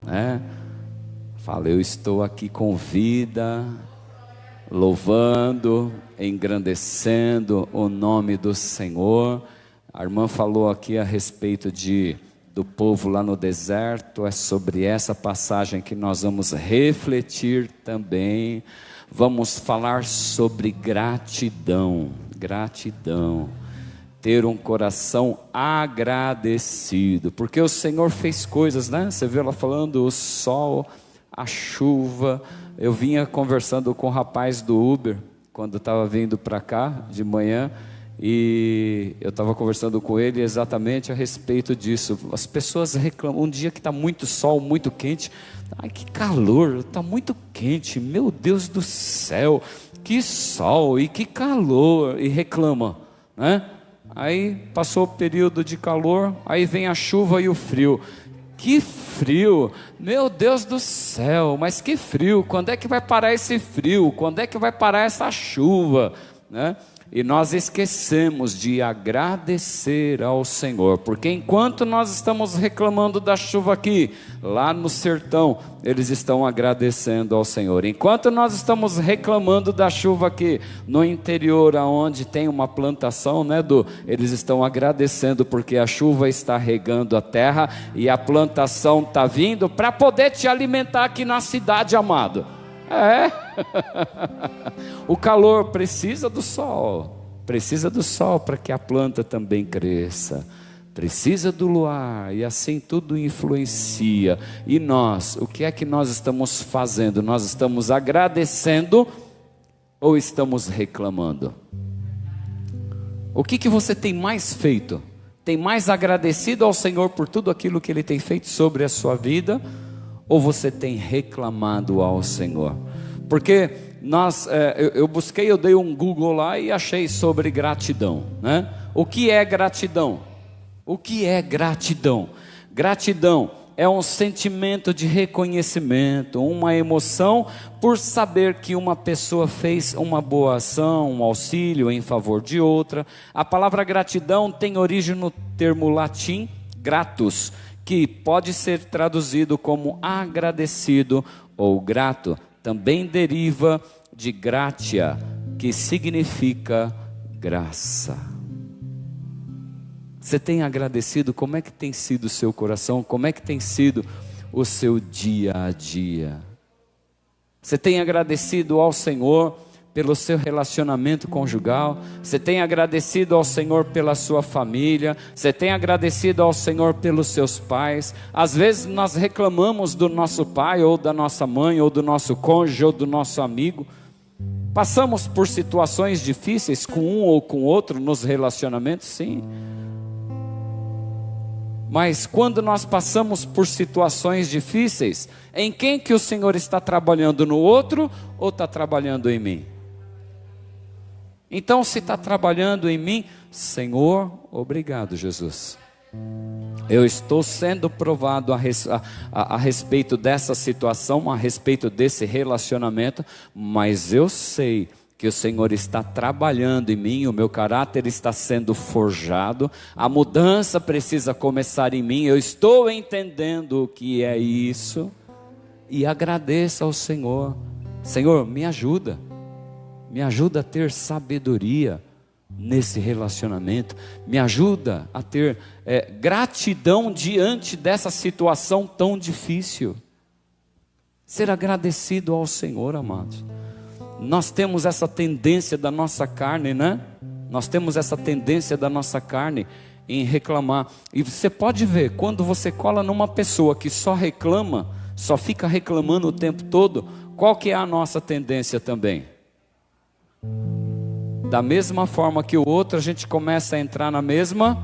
né? Fala, eu estou aqui com vida, louvando, engrandecendo o nome do Senhor. A irmã falou aqui a respeito do povo lá no deserto. É sobre essa passagem que nós vamos refletir também. Vamos falar sobre gratidão. Gratidão. Ter um coração agradecido, porque o Senhor fez coisas, né? Você viu ela falando, o sol, a chuva. Eu vinha conversando com o rapaz do Uber, quando estava vindo para cá de manhã, e eu estava conversando com ele exatamente a respeito disso. As pessoas reclamam, um dia que está muito sol, muito quente, ai que calor, está muito quente, meu Deus do céu, que sol e que calor, e reclama, né? Aí passou o período de calor, aí vem a chuva e o frio. Que frio, meu Deus do céu, mas que frio, quando é que vai parar esse frio? Quando é que vai parar essa chuva, né? E nós esquecemos de agradecer ao Senhor, porque enquanto nós estamos reclamando da chuva aqui, lá no sertão, eles estão agradecendo ao Senhor. Enquanto nós estamos reclamando da chuva aqui, no interior, aonde tem uma plantação, né, eles estão agradecendo, porque a chuva está regando a terra, e a plantação está vindo, para poder te alimentar aqui na cidade, amado. O calor precisa do sol para que a planta também cresça, precisa do luar, e assim tudo influencia. E nós, o que é que nós estamos fazendo? Nós estamos agradecendo ou estamos reclamando? O que você tem mais feito? Tem mais agradecido ao Senhor por tudo aquilo que Ele tem feito sobre a sua vida? Ou você tem reclamado ao Senhor? Porque eu busquei, eu dei um Google lá e achei sobre gratidão, né? O que é gratidão? O que é gratidão? Gratidão é um sentimento de reconhecimento, uma emoção por saber que uma pessoa fez uma boa ação, um auxílio em favor de outra. A palavra gratidão tem origem no termo latim gratus, que pode ser traduzido como agradecido ou grato. Também deriva de gratia, que significa graça. Você tem agradecido? Como é que tem sido o seu coração? Como é que tem sido o seu dia a dia? Você tem agradecido ao Senhor pelo seu relacionamento conjugal? Você tem agradecido ao Senhor pela sua família? Você tem agradecido ao Senhor pelos seus pais? Às vezes nós reclamamos do nosso pai, ou da nossa mãe, ou do nosso cônjuge, ou do nosso amigo. Passamos por situações difíceis com um ou com outro nos relacionamentos, sim. Mas quando nós passamos por situações difíceis, em quem que o Senhor está trabalhando? No outro ou está trabalhando em mim? Então, se está trabalhando em mim, Senhor, obrigado, Jesus. Eu estou sendo provado a respeito dessa situação, a respeito desse relacionamento, mas eu sei que o Senhor está trabalhando em mim, o meu caráter está sendo forjado, a mudança precisa começar em mim, eu estou entendendo o que é isso, e agradeço ao Senhor. Senhor, me ajuda a ter sabedoria nesse relacionamento, me ajuda a ter gratidão diante dessa situação tão difícil. Ser agradecido ao Senhor, amados. Nós temos essa tendência da nossa carne, né? Nós temos essa tendência da nossa carne em reclamar. E você pode ver, quando você cola numa pessoa que só reclama, só fica reclamando o tempo todo, qual que é a nossa tendência também? Da mesma forma que o outro, a gente começa a entrar na mesma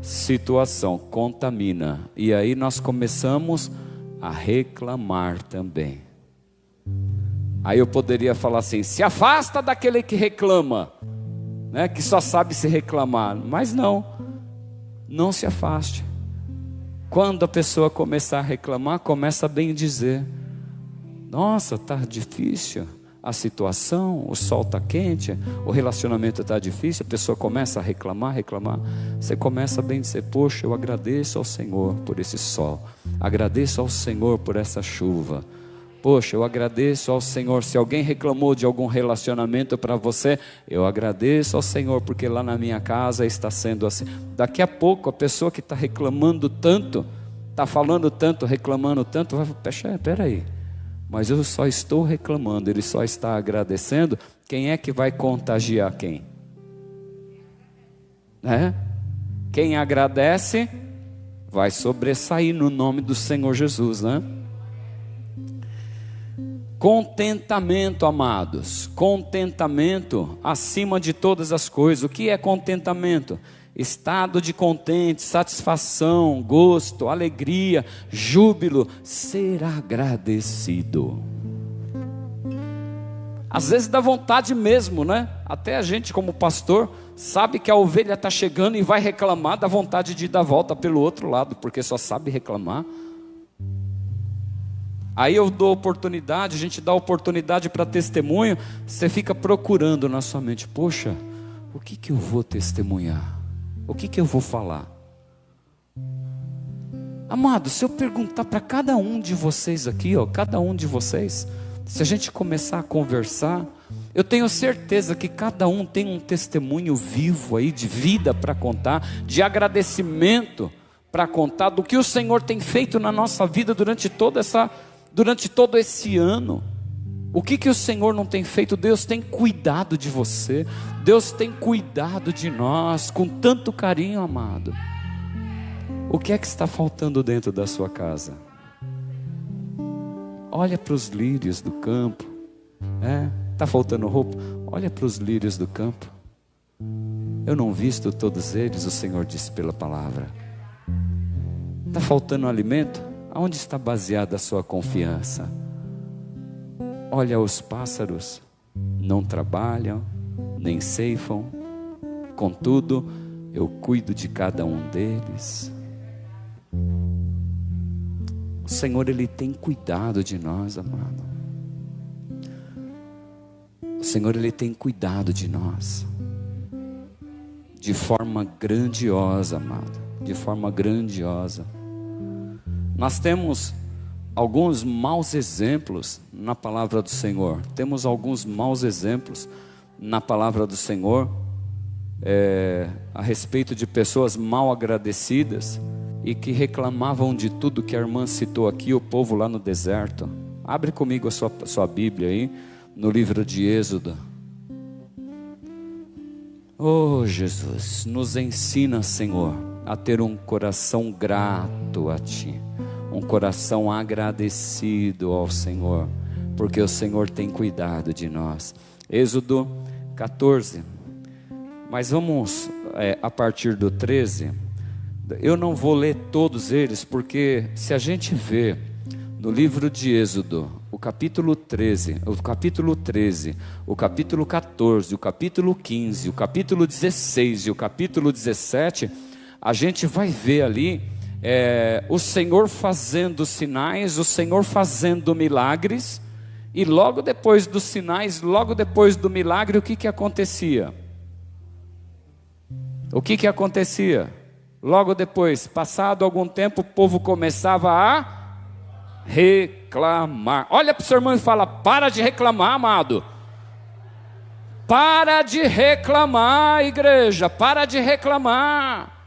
situação, contamina. E aí nós começamos a reclamar também. Aí eu poderia falar assim: se afasta daquele que reclama, né, que só sabe se reclamar. Mas não se afaste. Quando a pessoa começar a reclamar, começa a bem dizer: nossa, está difícil a situação, o sol está quente, o relacionamento está difícil. A pessoa começa a reclamar. Você começa a bem dizer: poxa, eu agradeço ao Senhor por esse sol, Agradeço ao Senhor por essa chuva. Poxa, eu agradeço ao Senhor. Se alguém reclamou de algum relacionamento para você, eu agradeço ao Senhor, porque lá na minha casa está sendo assim. Daqui a pouco, a pessoa que está reclamando tanto, está falando tanto, reclamando tanto, vai falar, peraí, mas eu só estou reclamando, ele só está agradecendo. Quem é que vai contagiar quem? Quem agradece vai sobressair no nome do Senhor Jesus, né? Contentamento, amados. Contentamento acima de todas as coisas. O que é contentamento? Estado de contente, satisfação, gosto, alegria, júbilo, ser agradecido. Às vezes dá vontade mesmo, né? Até a gente como pastor sabe que a ovelha está chegando e vai reclamar, dá vontade de dar a volta pelo outro lado, porque só sabe reclamar. Aí eu dou oportunidade, a gente dá oportunidade para testemunho, você fica procurando na sua mente, poxa, o que eu vou testemunhar? O que eu vou falar? Amado, se eu perguntar para cada um de vocês aqui, cada um de vocês, se a gente começar a conversar, eu tenho certeza que cada um tem um testemunho vivo aí, de vida para contar, de agradecimento para contar, do que o Senhor tem feito na nossa vida durante todo esse ano. O que o Senhor não tem feito? Deus tem cuidado de você, Deus tem cuidado de nós, com tanto carinho, amado. O que é que está faltando dentro da sua casa? Olha para os lírios do campo. Está faltando roupa? Olha para os lírios do campo. Eu não visto todos eles, o Senhor disse pela palavra. Está faltando alimento? Aonde está baseada a sua confiança? Olha os pássaros, não trabalham, nem ceifam, contudo, eu cuido de cada um deles. O Senhor, Ele tem cuidado de nós, amado. O Senhor, Ele tem cuidado de nós, de forma grandiosa, amado, de forma grandiosa. Nós temos alguns maus exemplos na palavra do Senhor. Temos alguns maus exemplos na palavra do Senhor, a respeito de pessoas mal agradecidas e que reclamavam de tudo que a irmã citou aqui, o povo lá no deserto. Abre comigo a sua Bíblia aí, no livro de Êxodo. Oh Jesus, nos ensina, Senhor, a ter um coração grato a Ti, um coração agradecido ao Senhor, porque o Senhor tem cuidado de nós. Êxodo 14, mas vamos a partir do 13. Eu não vou ler todos eles, porque se a gente vê no livro de Êxodo, o capítulo 13, o capítulo 14, o capítulo 15, o capítulo 16 e o capítulo 17, a gente vai ver ali o Senhor fazendo sinais, o Senhor fazendo milagres, e logo depois dos sinais, logo depois do milagre, o que acontecia? O que acontecia? Logo depois, passado algum tempo, o povo começava a reclamar. Olha para o seu irmão e fala: para de reclamar, amado. Para de reclamar, igreja, para de reclamar.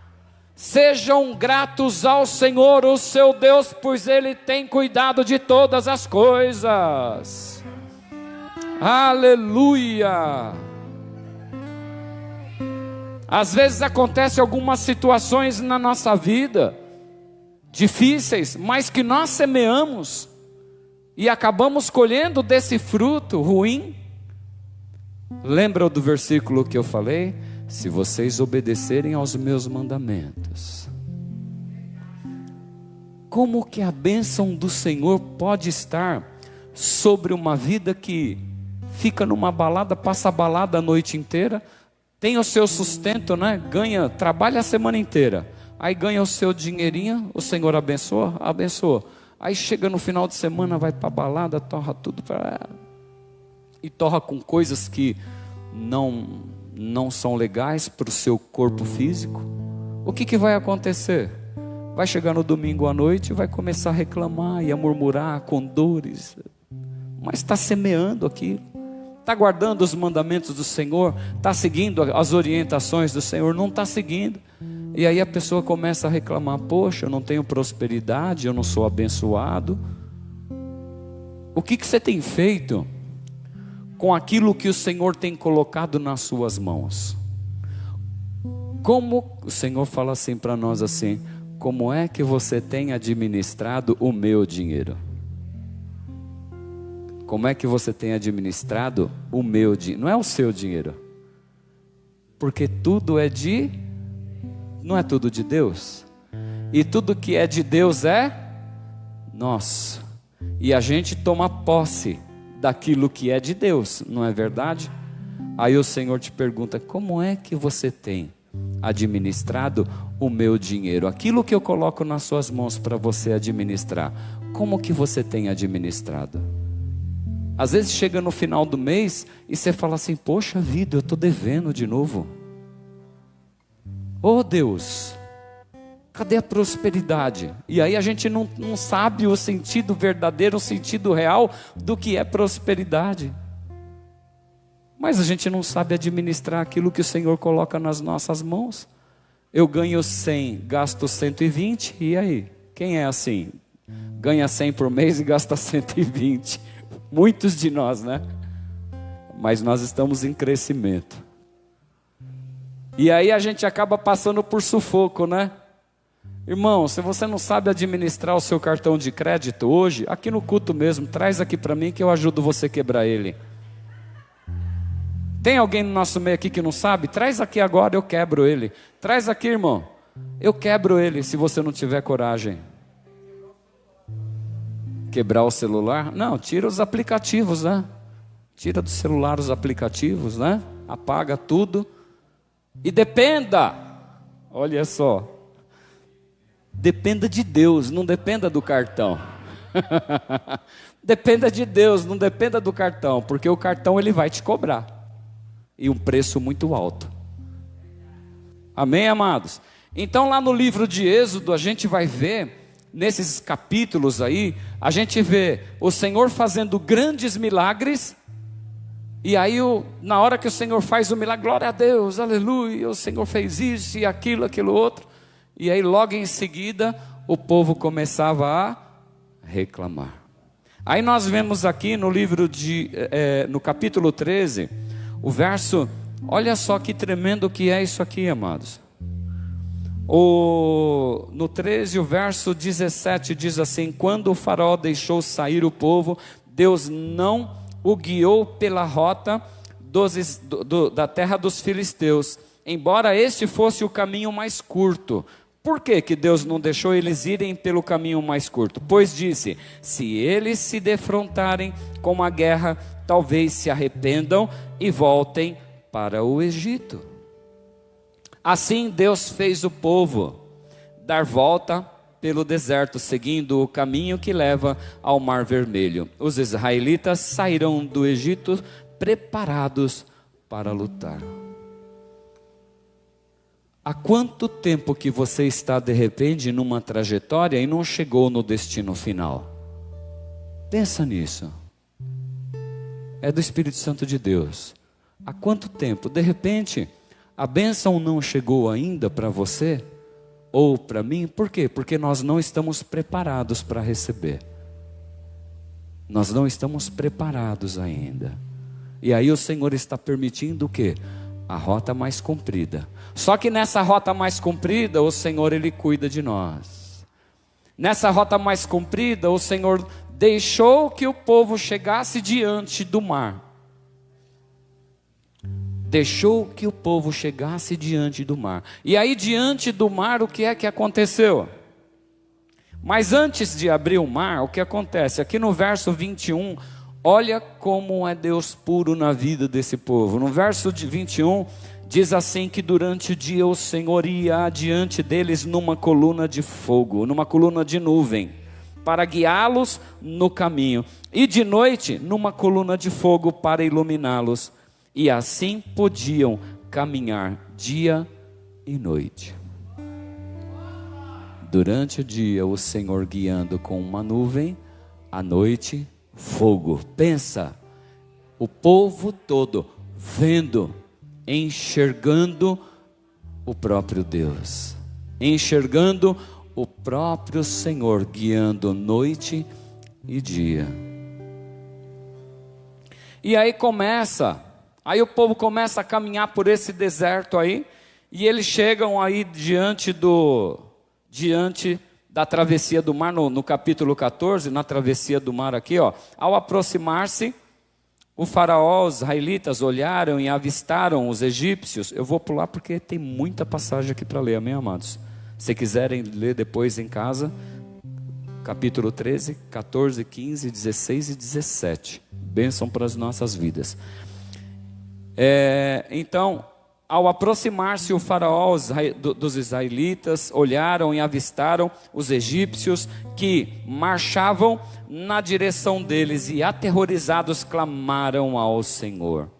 Sejam gratos ao Senhor, o seu Deus, pois Ele tem cuidado de todas as coisas. Aleluia. Às vezes acontecem algumas situações na nossa vida, difíceis, mas que nós semeamos e acabamos colhendo desse fruto ruim. Lembra do versículo que eu falei? Se vocês obedecerem aos meus mandamentos. Como que a bênção do Senhor pode estar sobre uma vida que fica numa balada, passa a balada a noite inteira, tem o seu sustento, né? Ganha, trabalha a semana inteira, aí ganha o seu dinheirinho, o Senhor abençoa, abençoa. Aí chega no final de semana, vai para a balada, torra tudo e torra com coisas que não são legais para o seu corpo físico. O que vai acontecer? Vai chegar no domingo à noite e vai começar a reclamar e a murmurar com dores. Mas está semeando aquilo. Está guardando os mandamentos do Senhor. Está seguindo as orientações do Senhor. Não está seguindo. E aí a pessoa começa a reclamar. Poxa, eu não tenho prosperidade. Eu não sou abençoado. O que você tem feito com aquilo que o Senhor tem colocado nas suas mãos? Como o Senhor fala assim para nós assim: como é que você tem administrado o meu dinheiro? Como é que você tem administrado o meu dinheiro? Não é o seu dinheiro. Porque tudo é não é tudo de Deus. E tudo que é de Deus é nosso. E a gente toma posse daquilo que é de Deus, não é verdade? Aí o Senhor te pergunta: como é que você tem administrado o meu dinheiro? Aquilo que eu coloco nas suas mãos para você administrar, como que você tem administrado? Às vezes chega no final do mês e você fala assim: poxa vida, eu estou devendo de novo. Oh Deus, cadê a prosperidade? E aí a gente não sabe o sentido verdadeiro, o sentido real do que é prosperidade. Mas a gente não sabe administrar aquilo que o Senhor coloca nas nossas mãos. Eu ganho 100, gasto 120, e aí? Quem é assim? Ganha 100 por mês e gasta 120. Muitos de nós, né? Mas nós estamos em crescimento. E aí a gente acaba passando por sufoco, né? Irmão, se você não sabe administrar o seu cartão de crédito hoje, aqui no culto mesmo, traz aqui para mim que eu ajudo você a quebrar ele. Tem alguém no nosso meio aqui que não sabe? Traz aqui agora, eu quebro ele. Traz aqui, irmão. Eu quebro ele se você não tiver coragem. Quebrar o celular? Não, tira os aplicativos, né? Tira do celular os aplicativos, né? Apaga tudo. E dependa, olha só, dependa de Deus, não dependa do cartão. Dependa de Deus, não dependa do cartão, porque o cartão ele vai te cobrar. E um preço muito alto. Amém, amados? Então lá no livro de Êxodo a gente vai ver, nesses capítulos aí, a gente vê o Senhor fazendo grandes milagres. E aí na hora que o Senhor faz o milagre, glória a Deus, aleluia, o Senhor fez isso e aquilo outro. E aí logo em seguida o povo começava a reclamar. Aí nós vemos aqui no livro no capítulo 13, o verso, olha só que tremendo que é isso aqui, amados. No 13, o verso 17 diz assim: quando o faraó deixou sair o povo, Deus não o guiou pela rota da terra dos filisteus, embora este fosse o caminho mais curto. Por que Deus não deixou eles irem pelo caminho mais curto? Pois disse: se eles se defrontarem com a guerra, talvez se arrependam e voltem para o Egito. Assim Deus fez o povo dar volta pelo deserto, seguindo o caminho que leva ao Mar Vermelho. Os israelitas saíram do Egito preparados para lutar. Há quanto tempo que você está de repente numa trajetória e não chegou no destino final? Pensa nisso. É do Espírito Santo de Deus. Há quanto tempo? De repente, a bênção não chegou ainda para você? Ou para mim? Por quê? Porque nós não estamos preparados para receber. Nós não estamos preparados ainda. E aí o Senhor está permitindo o quê? A rota mais comprida. Só que nessa rota mais comprida, o Senhor ele cuida de nós. Nessa rota mais comprida, o Senhor deixou que o povo chegasse diante do mar. Deixou que o povo chegasse diante do mar. E aí diante do mar o que é que aconteceu? Mas antes de abrir o mar, o que acontece? Aqui no verso 21, olha como é Deus puro na vida desse povo. No verso 21, diz assim que durante o dia o Senhor ia adiante deles numa coluna de fogo, numa coluna de nuvem, para guiá-los no caminho. E de noite, numa coluna de fogo para iluminá-los. E assim podiam caminhar dia e noite. durante o dia o Senhor guiando com uma nuvem, à noite fogo. Pensa, o povo todo vendo, enxergando o próprio Deus, enxergando o próprio Senhor guiando noite e dia. E aí o povo começa a caminhar por esse deserto aí, e eles chegam aí diante da travessia do mar, no capítulo 14, na travessia do mar aqui, ó. Ao aproximar-se, o faraó, os israelitas olharam e avistaram os egípcios. Eu vou pular porque tem muita passagem aqui para ler, amém, amados? Se quiserem ler depois em casa, capítulo 13, 14, 15, 16 e 17. Bênção para as nossas vidas. Então, ao aproximar-se o faraó dos israelitas, olharam e avistaram os egípcios que marchavam na direção deles e aterrorizados clamaram ao Senhor.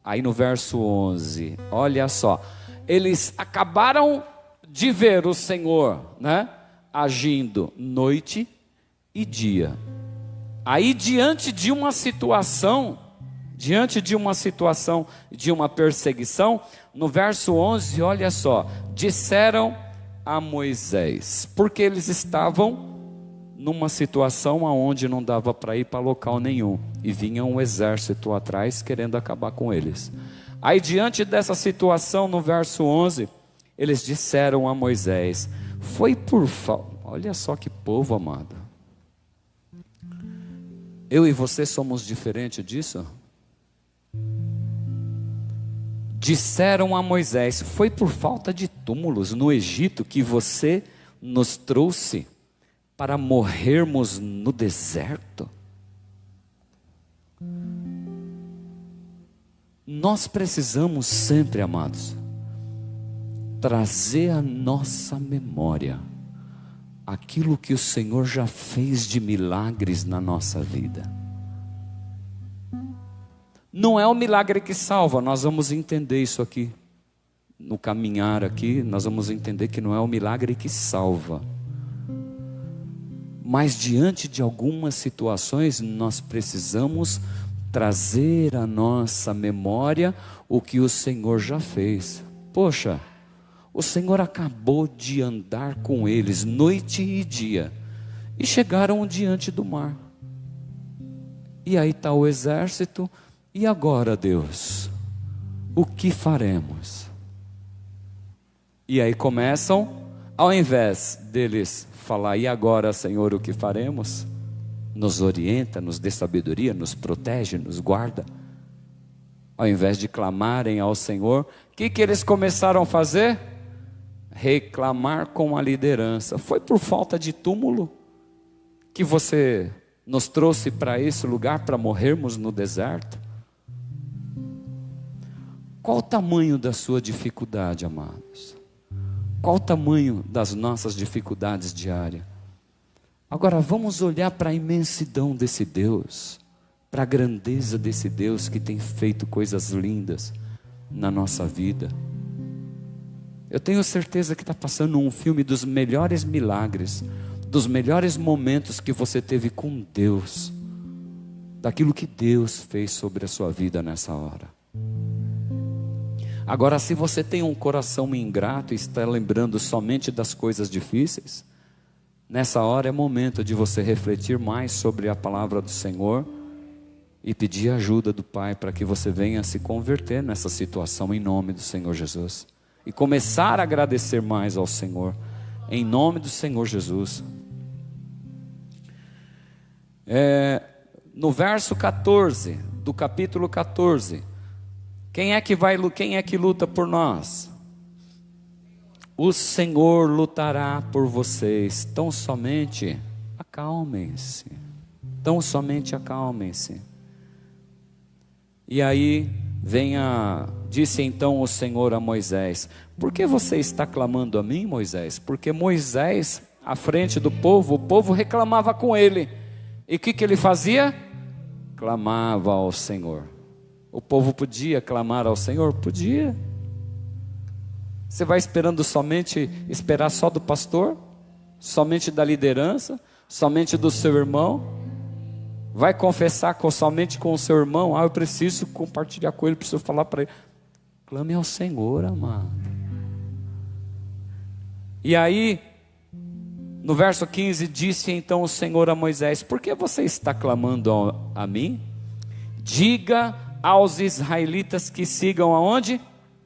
Aí no verso 11, olha só, eles acabaram de ver o Senhor, né, agindo noite e dia. Aí diante de uma situação, de uma perseguição, no verso 11, olha só, disseram a Moisés, porque eles estavam numa situação onde não dava para ir para local nenhum, e vinha um exército atrás querendo acabar com eles. Aí diante dessa situação, no verso 11, eles disseram a Moisés, foi por falta, olha só que povo amado, eu e você somos diferentes disso? Disseram a Moisés, foi por falta de túmulos no Egito que você nos trouxe para morrermos no deserto? Nós precisamos sempre, amados, trazer à nossa memória aquilo que o Senhor já fez de milagres na nossa vida. Não é o milagre que salva, nós vamos entender isso aqui. No caminhar aqui, nós vamos entender que não é o milagre que salva. Mas diante de algumas situações, nós precisamos trazer à nossa memória o que o Senhor já fez. Poxa, o Senhor acabou de andar com eles noite e dia, e chegaram diante do mar. E aí está o exército. E agora, Deus, o que faremos? E aí começam, ao invés deles falar, e agora, Senhor, o que faremos? Nos orienta, nos dê sabedoria, nos protege, nos guarda. Ao invés de clamarem ao Senhor, o que eles começaram a fazer? Reclamar com a liderança. Foi por falta de túmulo que você nos trouxe para esse lugar, para morrermos no deserto? Qual o tamanho da sua dificuldade, amados? Qual o tamanho das nossas dificuldades diárias? Agora vamos olhar para a imensidão desse Deus, para a grandeza desse Deus que tem feito coisas lindas na nossa vida. Eu tenho certeza que está passando um filme dos melhores milagres, dos melhores momentos que você teve com Deus, daquilo que Deus fez sobre a sua vida nessa hora. Agora, se você tem um coração ingrato e está lembrando somente das coisas difíceis, nessa hora é momento de você refletir mais sobre a palavra do Senhor e pedir ajuda do Pai para que você venha se converter nessa situação em nome do Senhor Jesus. E começar a agradecer mais ao Senhor, em nome do Senhor Jesus. No verso 14, do capítulo 14, quem é que luta por nós? O Senhor lutará por vocês, tão somente acalmem-se. Tão somente acalmem-se. E aí disse então o Senhor a Moisés, por que você está clamando a mim, Moisés? Porque Moisés, à frente do povo, o povo reclamava com ele. E o que ele fazia? Clamava ao Senhor. O povo podia clamar ao Senhor? Podia. Você vai esperar só do pastor? Somente da liderança? Somente do seu irmão? Vai confessar somente com o seu irmão? Eu preciso compartilhar com ele, preciso falar para ele. Clame ao Senhor, amado. E aí, no verso 15, disse então o Senhor a Moisés: por que você está clamando a mim? Diga aos israelitas que sigam aonde?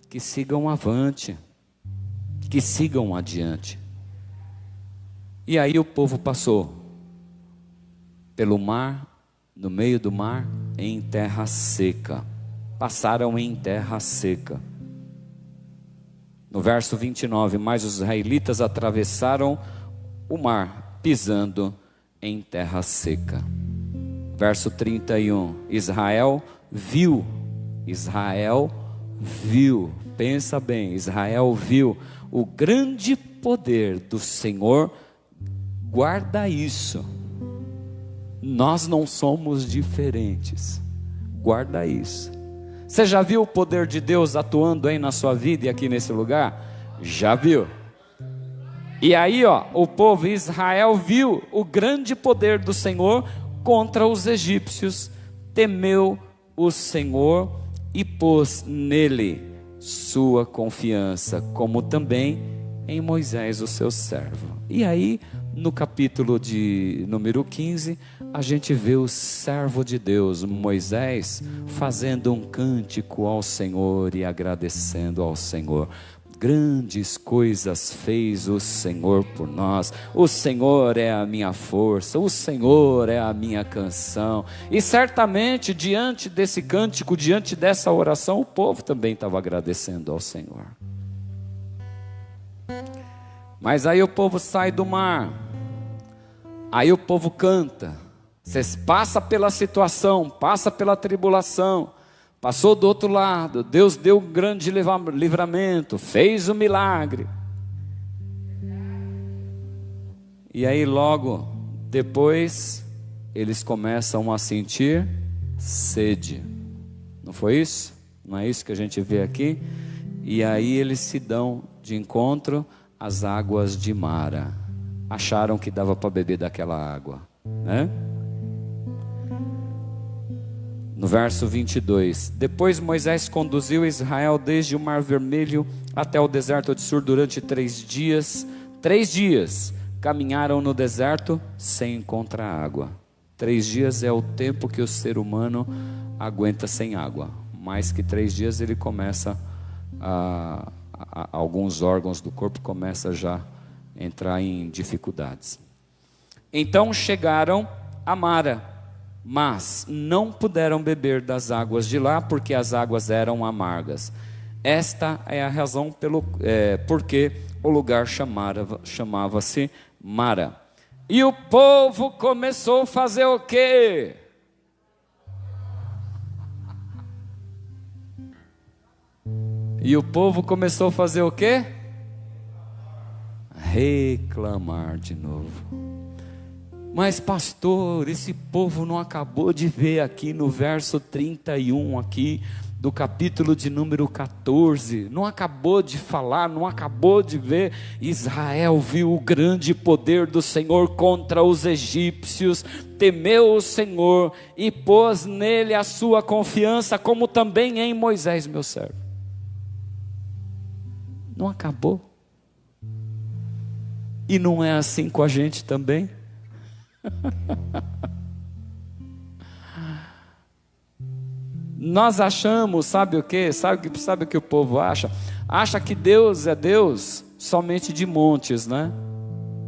Que sigam avante, que sigam adiante. E aí o povo passou pelo mar, no meio do mar, em terra seca. Passaram em terra seca. No verso 29, mas os israelitas atravessaram o mar, pisando em terra seca. Verso 31, Israel viu, pensa bem, Israel viu o grande poder do Senhor. Guarda isso, nós não somos diferentes, guarda isso. Você já viu o poder de Deus atuando aí na sua vida e aqui nesse lugar? Já viu? E aí o povo Israel viu o grande poder do Senhor contra os egípcios, temeu o Senhor e pôs nele sua confiança, como também em Moisés o seu servo. E aí, no capítulo de número 15, a gente vê o servo de Deus, Moisés, fazendo um cântico ao Senhor e agradecendo ao Senhor. Grandes coisas fez o Senhor por nós. O Senhor é a minha força, o Senhor é a minha canção. E certamente diante desse cântico, diante dessa oração, o povo também estava agradecendo ao Senhor. Mas aí o povo sai do mar, aí o povo canta. Você passa pela situação, passa pela tribulação, passou do outro lado, Deus deu um grande livramento, fez o milagre. E aí logo depois eles começam a sentir sede. Não foi isso? Não é isso que a gente vê aqui? E aí eles se dão de encontro às águas de Mara. Acharam que dava para beber daquela água, né? No verso 22, depois Moisés conduziu Israel desde o Mar Vermelho até o deserto de Sur durante 3 dias. 3 dias caminharam no deserto sem encontrar água. 3 dias é o tempo que o ser humano aguenta sem água. Mais que 3 dias ele começa alguns órgãos do corpo começam já a entrar em dificuldades. Então chegaram a Mara, mas não puderam beber das águas de lá, porque as águas eram amargas. Esta é a razão porque o lugar chamava-se Mara. E o povo começou a fazer o quê? E o povo começou a fazer o quê? Reclamar de novo. Mas pastor, esse povo não acabou de ver aqui no verso 31 aqui do capítulo de número 14, não acabou de falar, não acabou de ver. Israel viu o grande poder do Senhor contra os egípcios, temeu o Senhor e pôs nele a sua confiança, como também em Moisés meu servo. Não acabou? E não é assim com a gente também? Nós achamos, sabe o que? Sabe o que o povo acha? Acha que Deus é Deus somente de montes, né?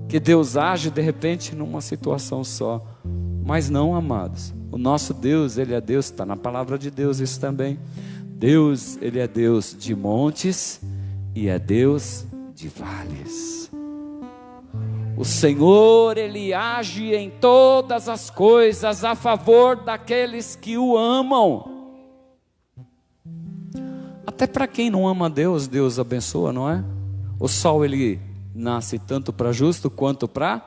Que Deus age de repente numa situação só. Mas não, amados. O nosso Deus, Ele é Deus, está na palavra de Deus isso também. Deus, Ele é Deus de montes e é Deus de vales. O Senhor, Ele age em todas as coisas a favor daqueles que o amam. Até para quem não ama Deus, Deus abençoa, não é? O sol, ele nasce tanto para justo quanto para...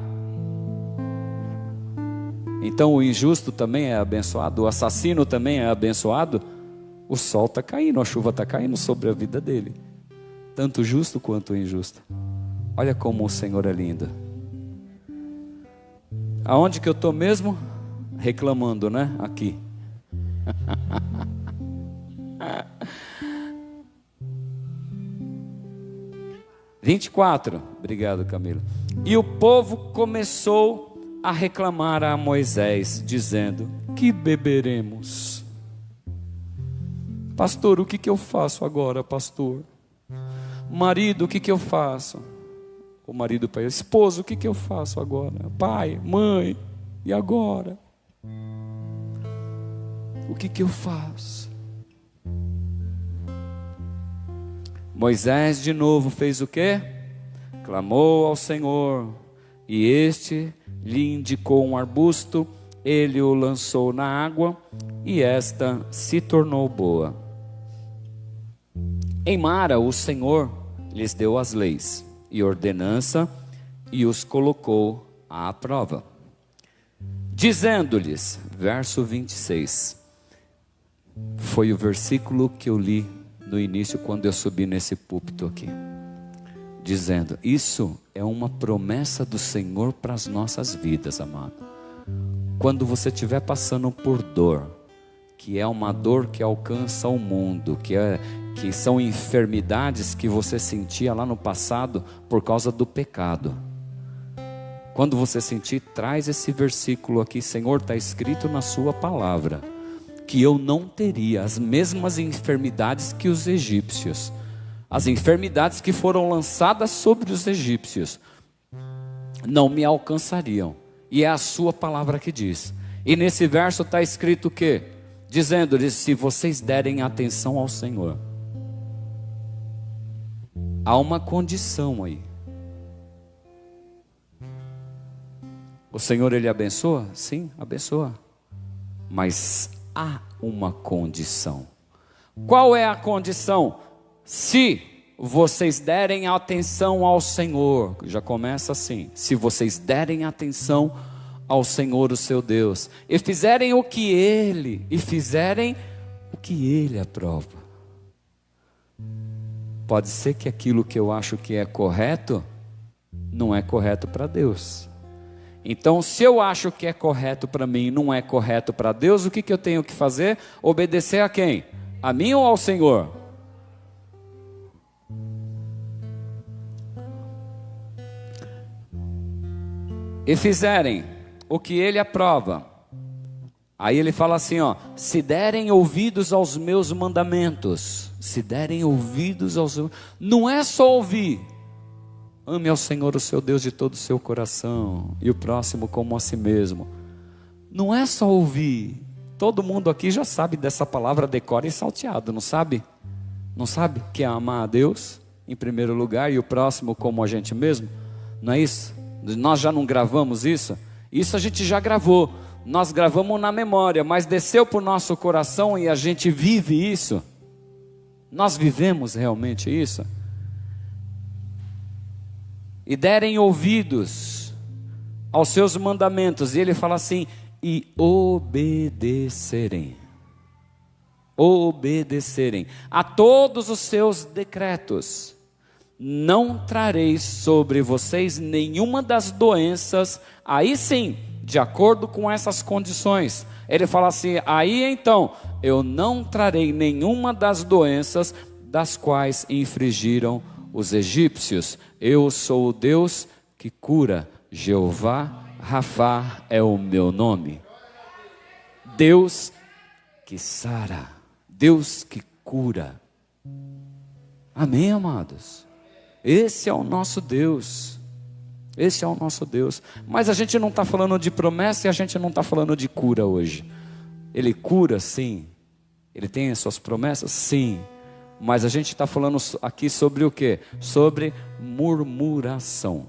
Então o injusto também é abençoado, o assassino também é abençoado. O sol está caindo, a chuva está caindo sobre a vida dele, tanto o justo quanto o injusto. Olha como o Senhor é lindo. Aonde que eu estou mesmo? Reclamando, né? Aqui. 24. Obrigado, Camila. E o povo começou a reclamar a Moisés, dizendo: que beberemos? Pastor, o que eu faço agora, pastor? Marido, o que eu faço? O marido, pai, esposo, o que eu faço agora? Pai, mãe, e agora? O que eu faço? Moisés de novo fez o quê? Clamou ao Senhor, e este lhe indicou um arbusto, ele o lançou na água, e esta se tornou boa. Em Mara, o Senhor lhes deu as leis e ordenança, e os colocou à prova, dizendo-lhes, verso 26, foi o versículo que eu li no início, quando eu subi nesse púlpito aqui, dizendo, isso é uma promessa do Senhor para as nossas vidas, amado. Quando você estiver passando por dor, que é uma dor que alcança o mundo, que são enfermidades que você sentia lá no passado por causa do pecado, quando você sentir, traz esse versículo aqui, Senhor, está escrito na sua palavra, que eu não teria as mesmas enfermidades que os egípcios, as enfermidades que foram lançadas sobre os egípcios, não me alcançariam, e é a sua palavra que diz. E nesse verso está escrito o quê? Dizendo-lhes, se vocês derem atenção ao Senhor, há uma condição aí. O Senhor, Ele abençoa? Sim, abençoa, mas há uma condição. Qual é a condição? Se vocês derem atenção ao Senhor, já começa assim, se vocês derem atenção ao Senhor, o seu Deus, e fizerem o que Ele aprova. Pode ser que aquilo que eu acho que é correto, não é correto para Deus. Então, se eu acho que é correto para mim e não é correto para Deus, o que eu tenho que fazer? Obedecer a quem? A mim ou ao Senhor? E fizerem o que Ele aprova. Aí ele fala assim, ó, se derem ouvidos aos meus mandamentos, se derem ouvidos aos... Não é só ouvir. Ame ao Senhor, o seu Deus, de todo o seu coração, e o próximo como a si mesmo. Não é só ouvir. Todo mundo aqui já sabe dessa palavra decora e salteado, não sabe? Não sabe que é amar a Deus em primeiro lugar e o próximo como a gente mesmo? Não é isso? Nós já não gravamos isso? Isso a gente já gravou. Nós gravamos na memória, mas desceu para o nosso coração e a gente vive isso. Nós vivemos realmente isso. E derem ouvidos aos seus mandamentos. E ele fala assim, e obedecerem. Obedecerem a todos os seus decretos. Não trarei sobre vocês nenhuma das doenças, aí sim, de acordo com essas condições. Ele fala assim, aí então, eu não trarei nenhuma das doenças das quais infringiram os egípcios. Eu sou o Deus que cura, Jeová Rafá é o meu nome. Deus que sara, Deus que cura. Amém, amados? Esse é o nosso Deus. Esse é o nosso Deus. Mas a gente não está falando de promessa e a gente não está falando de cura hoje. Ele cura, sim. Ele tem as suas promessas, sim. Mas a gente está falando aqui sobre o quê? Sobre murmuração.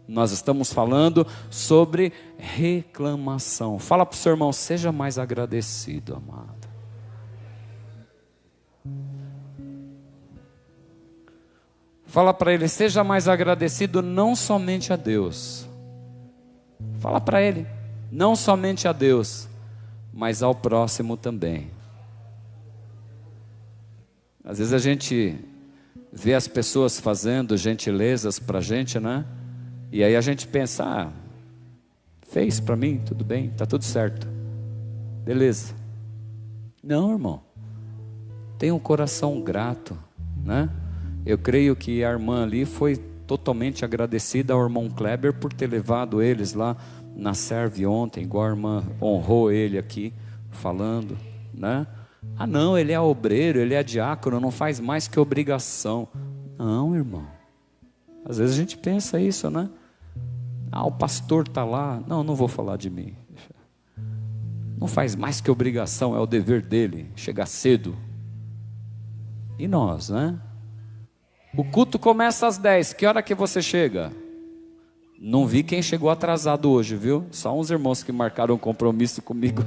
Nós estamos falando sobre reclamação. Fala para o seu irmão, seja mais agradecido, amado. Fala para ele, seja mais agradecido não somente a Deus. Fala para ele, não somente a Deus, mas ao próximo também. Às vezes a gente vê as pessoas fazendo gentilezas para a gente, né? E aí a gente pensa, Fez para mim, tudo bem, está tudo certo. Beleza. Não, irmão. Tem um coração grato, né? Eu creio que a irmã ali foi totalmente agradecida ao irmão Kleber por ter levado eles lá na Serve ontem, igual a irmã honrou ele aqui, falando, né? Ah não, ele é obreiro, ele é diácono, não faz mais que obrigação. Não, irmão. Às vezes a gente pensa isso, né? Ah, o pastor está lá. Não, não vou falar de mim. Não faz mais que obrigação, é o dever dele, chegar cedo. E nós, né? O culto começa às 10, que hora que você chega? Não vi quem chegou atrasado hoje, viu? Só uns irmãos que marcaram um compromisso comigo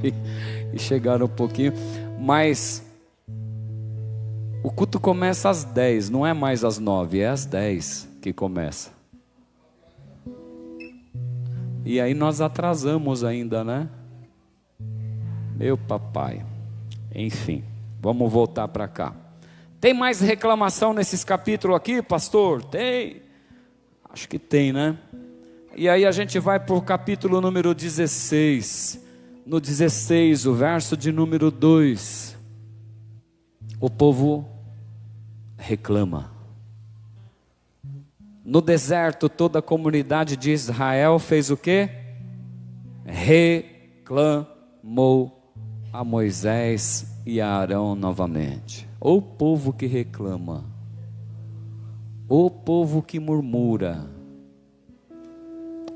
e chegaram um pouquinho. Mas o culto começa às 10, não é mais às 9, é às 10 que começa. E aí nós atrasamos ainda, né? Meu papai. Enfim, vamos voltar para cá. Tem mais reclamação nesses capítulos aqui, pastor? Tem? Acho que tem, né? E aí a gente vai para o capítulo número 16. No 16, o verso de número 2. O povo reclama. No deserto, toda a comunidade de Israel fez o quê? Reclamou a Moisés e a Arão novamente. O povo que reclama, o povo que murmura,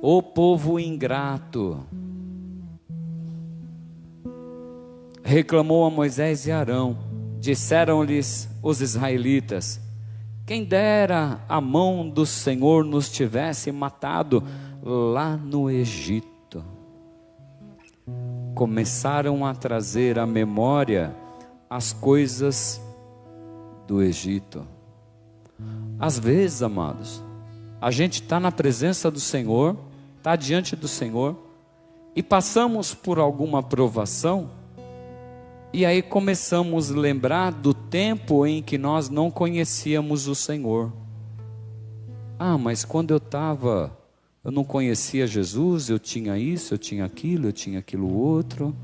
o povo ingrato, reclamou a Moisés e Arão. Disseram-lhes os israelitas: quem dera a mão do Senhor nos tivesse matado lá no Egito. Começaram a trazer à memória as coisas do Egito. Às vezes, amados, a gente está na presença do Senhor, está diante do Senhor, e passamos por alguma provação, e aí começamos a lembrar do tempo em que nós não conhecíamos o Senhor. Ah, mas quando eu não conhecia Jesus, eu tinha isso, eu tinha aquilo outro,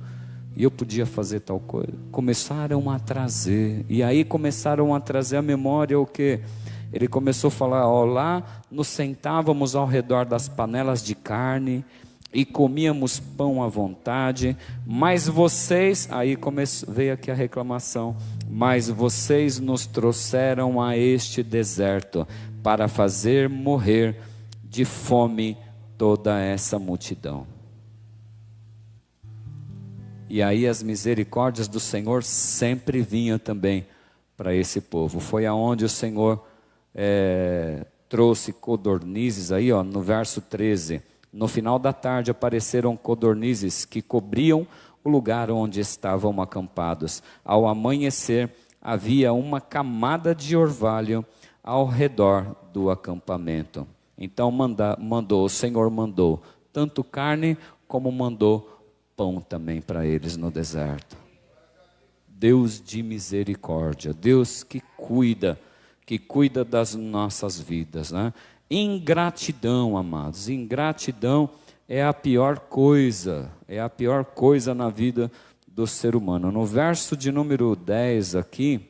e eu podia fazer tal coisa. Começaram a trazer, e aí começaram a trazer à memória o que? Ele começou a falar, ó, lá nos sentávamos ao redor das panelas de carne, e comíamos pão à vontade, mas vocês, aí veio aqui a reclamação, mas vocês nos trouxeram a este deserto, para fazer morrer de fome toda essa multidão. E aí as misericórdias do Senhor sempre vinham também para esse povo. Foi aonde o Senhor trouxe codornizes, aí ó, no verso 13. No final da tarde apareceram codornizes que cobriam o lugar onde estavam acampados. Ao amanhecer havia uma camada de orvalho ao redor do acampamento. Então o Senhor mandou tanto carne como mandou pão também para eles no deserto. Deus de misericórdia, Deus que cuida das nossas vidas, né? Ingratidão, amados, ingratidão é a pior coisa na vida do ser humano. No verso de número 10 aqui,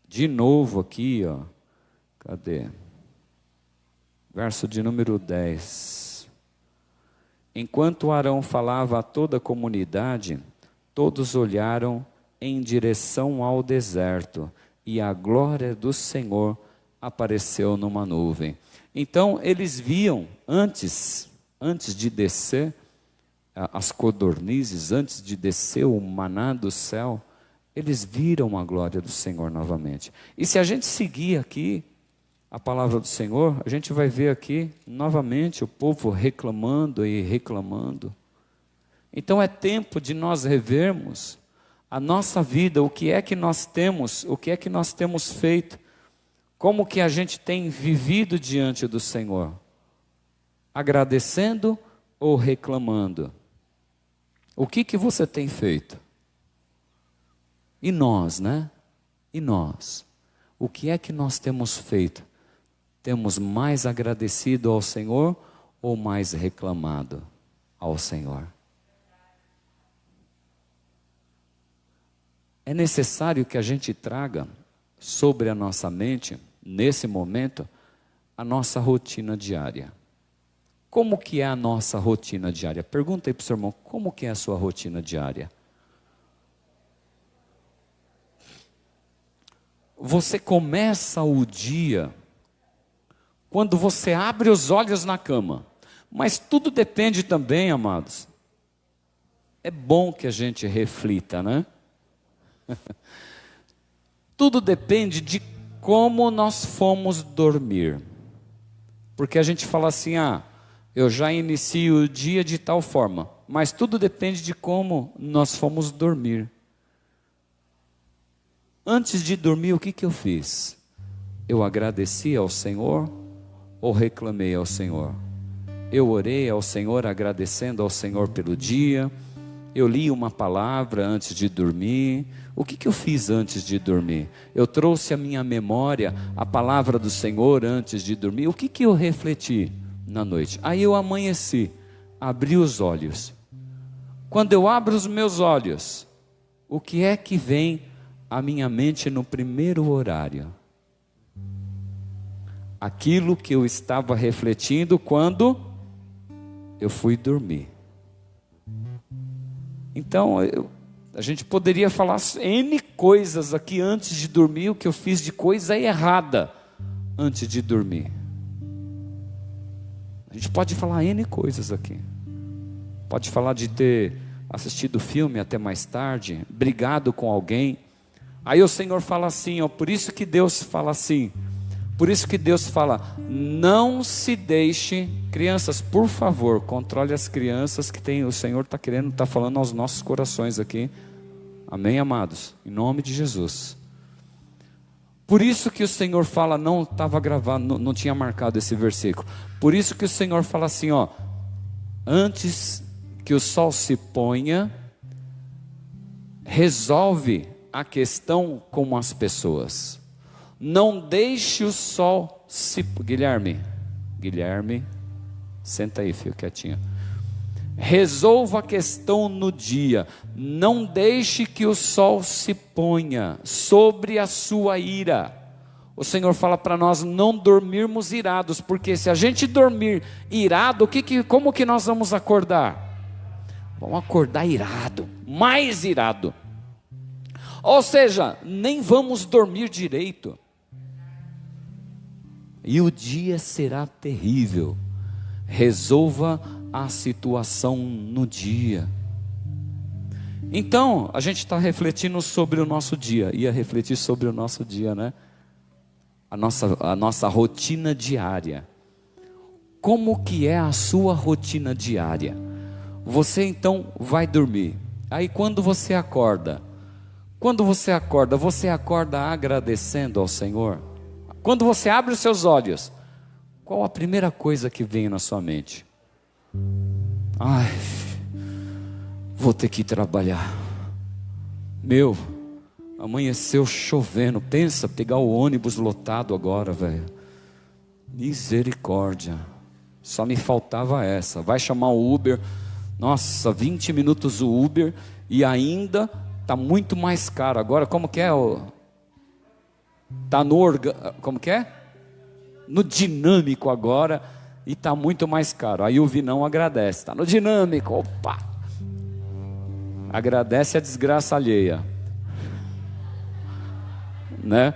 de novo aqui, ó, cadê? Verso de número 10. Enquanto Arão falava a toda a comunidade, todos olharam em direção ao deserto, e a glória do Senhor apareceu numa nuvem. Então eles viam, antes de descer as codornizes, antes de descer o maná do céu, eles viram a glória do Senhor novamente. E se a gente seguir aqui a palavra do Senhor, a gente vai ver aqui novamente o povo reclamando e reclamando. Então é tempo de nós revermos a nossa vida, o que é que nós temos feito, como que a gente tem vivido diante do Senhor, agradecendo ou reclamando? O que você tem feito? E nós, né? E nós? O que é que nós temos feito? Temos mais agradecido ao Senhor ou mais reclamado ao Senhor? É necessário que a gente traga sobre a nossa mente, nesse momento, a nossa rotina diária. Como que é a nossa rotina diária? Pergunta aí para o seu irmão, como que é a sua rotina diária? Você começa o dia quando você abre os olhos na cama. Mas tudo depende também, amados. É bom que a gente reflita, né? Tudo depende de como nós fomos dormir. Porque a gente fala assim, eu já inicio o dia de tal forma. Mas tudo depende de como nós fomos dormir. Antes de dormir, o que eu fiz? Eu agradeci ao Senhor ou reclamei ao Senhor? Eu orei ao Senhor, agradecendo ao Senhor pelo dia. Eu li uma palavra antes de dormir. O que eu fiz antes de dormir? Eu trouxe à minha memória a palavra do Senhor antes de dormir. O que eu refleti na noite? Aí eu amanheci, abri os olhos. Quando eu abro os meus olhos, o que é que vem à minha mente no primeiro horário? Aquilo que eu estava refletindo quando eu fui dormir. Então, a gente poderia falar N coisas aqui antes de dormir, o que eu fiz de coisa errada antes de dormir. A gente pode falar N coisas aqui. Pode falar de ter assistido filme até mais tarde, brigado com alguém. Aí o Senhor fala assim, por isso que Deus fala assim. Por isso que Deus fala, não se deixe, crianças, por favor, controle as crianças que tem, o Senhor está falando aos nossos corações aqui. Amém, amados? Em nome de Jesus. Por isso que o Senhor fala, não estava gravado, não tinha marcado esse versículo. Por isso que o Senhor fala assim, antes que o sol se ponha, resolve a questão com as pessoas. Não deixe o sol se... Guilherme, senta aí, filho, quietinho. Resolva a questão no dia. Não deixe que o sol se ponha sobre a sua ira. O Senhor fala para nós não dormirmos irados, porque se a gente dormir irado, como que nós vamos acordar? Vamos acordar irado, mais irado. Ou seja, nem vamos dormir direito. E o dia será terrível. Resolva a situação no dia. Então, a gente está refletindo sobre o nosso dia. Ia refletir sobre o nosso dia, né? A nossa rotina diária. Como que é a sua rotina diária? Você então vai dormir. Aí quando você acorda, você acorda agradecendo ao Senhor? Quando você abre os seus olhos, qual a primeira coisa que vem na sua mente? Vou ter que ir trabalhar. Amanheceu chovendo. Pensa, pegar o ônibus lotado agora, velho. Misericórdia. Só me faltava essa. Vai chamar o Uber. Nossa, 20 minutos o Uber. E ainda está muito mais caro. Agora, como que é? Está como que é? No dinâmico agora. E está muito mais caro. Aí o Vinão agradece. Está no dinâmico. Opa! Agradece a desgraça alheia. Né?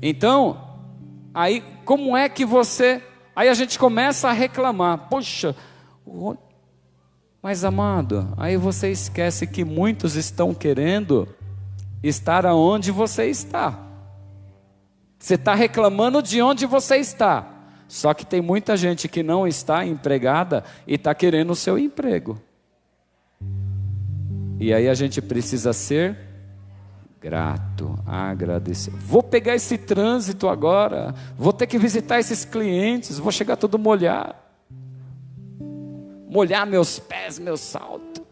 Então, aí como é que você... Aí a gente começa a reclamar. Poxa, mas amado, aí você esquece que muitos estão querendo estar aonde você está. Você está reclamando de onde você está. Só que tem muita gente que não está empregada e está querendo o seu emprego. E aí a gente precisa ser grato, agradecer. Vou pegar esse trânsito agora, vou ter que visitar esses clientes, vou chegar todo molhar meus pés, meu salto.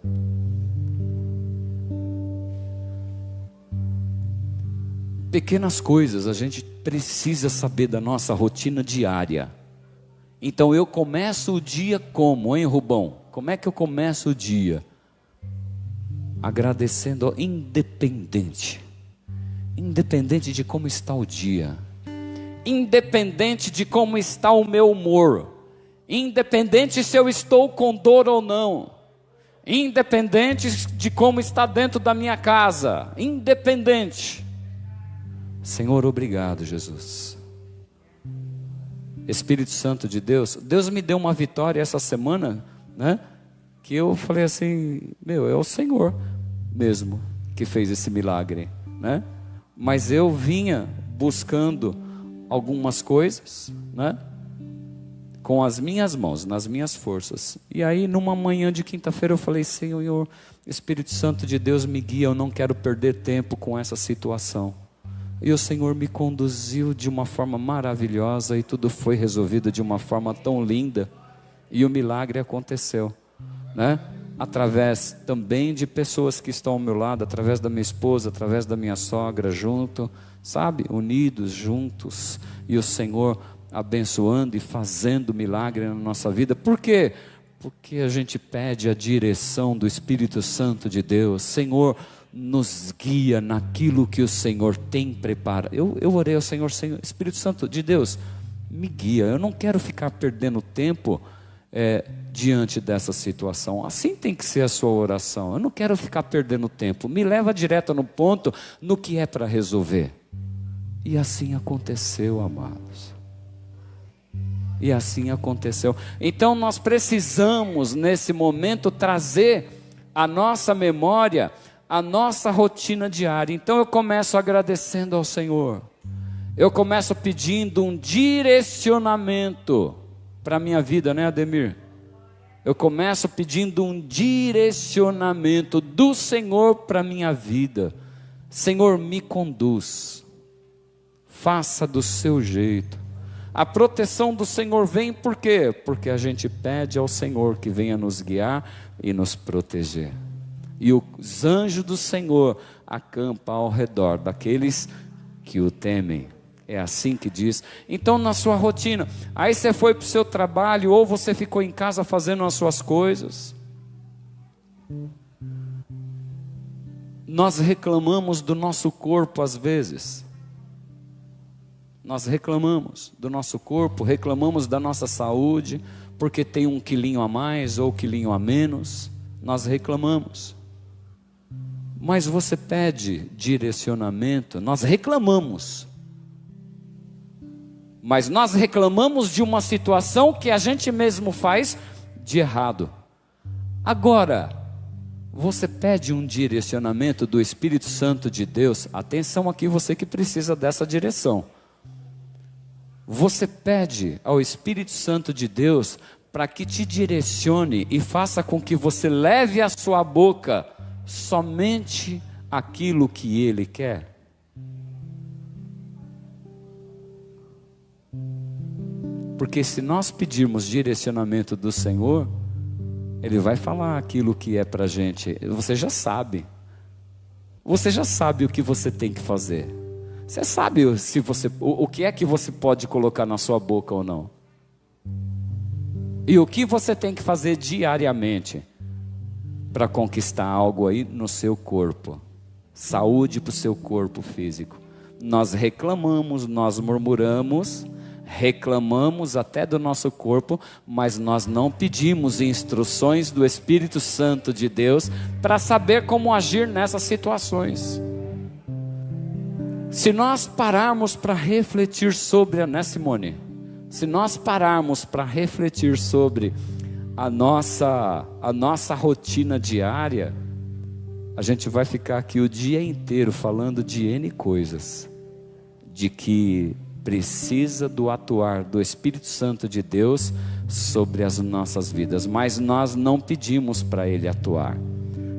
Pequenas coisas a gente precisa saber da nossa rotina diária. Então eu começo o dia como, hein, Rubão? Como é que eu começo o dia? Agradecendo ao independente de como está o dia, independente de como está o meu humor, independente se eu estou com dor ou não, independente de como está dentro da minha casa, independente. Senhor, obrigado, Jesus. Espírito Santo de Deus, Deus me deu uma vitória essa semana, né? Que eu falei assim, é o Senhor mesmo que fez esse milagre, né? Mas eu vinha buscando algumas coisas, né? Com as minhas mãos, nas minhas forças. E aí numa manhã de quinta-feira eu falei, Senhor, Espírito Santo de Deus me guia, eu não quero perder tempo com essa situação. E o Senhor me conduziu de uma forma maravilhosa e tudo foi resolvido de uma forma tão linda. E o milagre aconteceu, né? Através também de pessoas que estão ao meu lado, através da minha esposa, através da minha sogra, junto, sabe? Unidos, juntos. E o Senhor abençoando e fazendo milagre na nossa vida. Por quê? Porque a gente pede a direção do Espírito Santo de Deus. Senhor, nos guia naquilo que o Senhor tem preparado. Eu orei ao Senhor, Espírito Santo de Deus, me guia. Eu não quero ficar perdendo tempo diante dessa situação. Assim tem que ser a sua oração. Eu não quero ficar perdendo tempo. Me leva direto no ponto, no que é para resolver. E assim aconteceu, amados. E assim aconteceu. Então nós precisamos nesse momento trazer à nossa memória a nossa rotina diária. Então eu começo agradecendo ao Senhor. Eu começo pedindo um direcionamento para a minha vida, né, Ademir? Eu começo pedindo um direcionamento do Senhor para a minha vida. Senhor, me conduz. Faça do seu jeito. A proteção do Senhor vem por quê? Porque a gente pede ao Senhor que venha nos guiar e nos proteger. E os anjos do Senhor acampam ao redor daqueles que o temem. É assim que diz. Então na sua rotina, aí você foi para o seu trabalho, ou você ficou em casa fazendo as suas coisas. Nós reclamamos do nosso corpo às vezes. Nós reclamamos do nosso corpo, reclamamos da nossa saúde, porque tem um quilinho a mais ou um quilinho a menos. Nós reclamamos. Mas você pede direcionamento, nós reclamamos. Mas nós reclamamos de uma situação que a gente mesmo faz de errado. Agora, você pede um direcionamento do Espírito Santo de Deus. Atenção aqui, você que precisa dessa direção. Você pede ao Espírito Santo de Deus para que te direcione e faça com que você leve à sua boca somente aquilo que Ele quer. Porque se nós pedirmos direcionamento do Senhor, Ele vai falar aquilo que é para a gente. Você já sabe. Você já sabe o que você tem que fazer. Você sabe se o que é que você pode colocar na sua boca ou não. E o que você tem que fazer diariamente para conquistar algo aí no seu corpo. Saúde para o seu corpo físico. Nós reclamamos, nós murmuramos, reclamamos até do nosso corpo, mas nós não pedimos instruções do Espírito Santo de Deus para saber como agir nessas situações. Se nós pararmos para refletir sobre, né, Simone? Se nós pararmos para refletir sobre a nossa rotina diária, a gente vai ficar aqui o dia inteiro falando de N coisas, de que precisa do atuar do Espírito Santo de Deus sobre as nossas vidas, mas nós não pedimos para Ele atuar,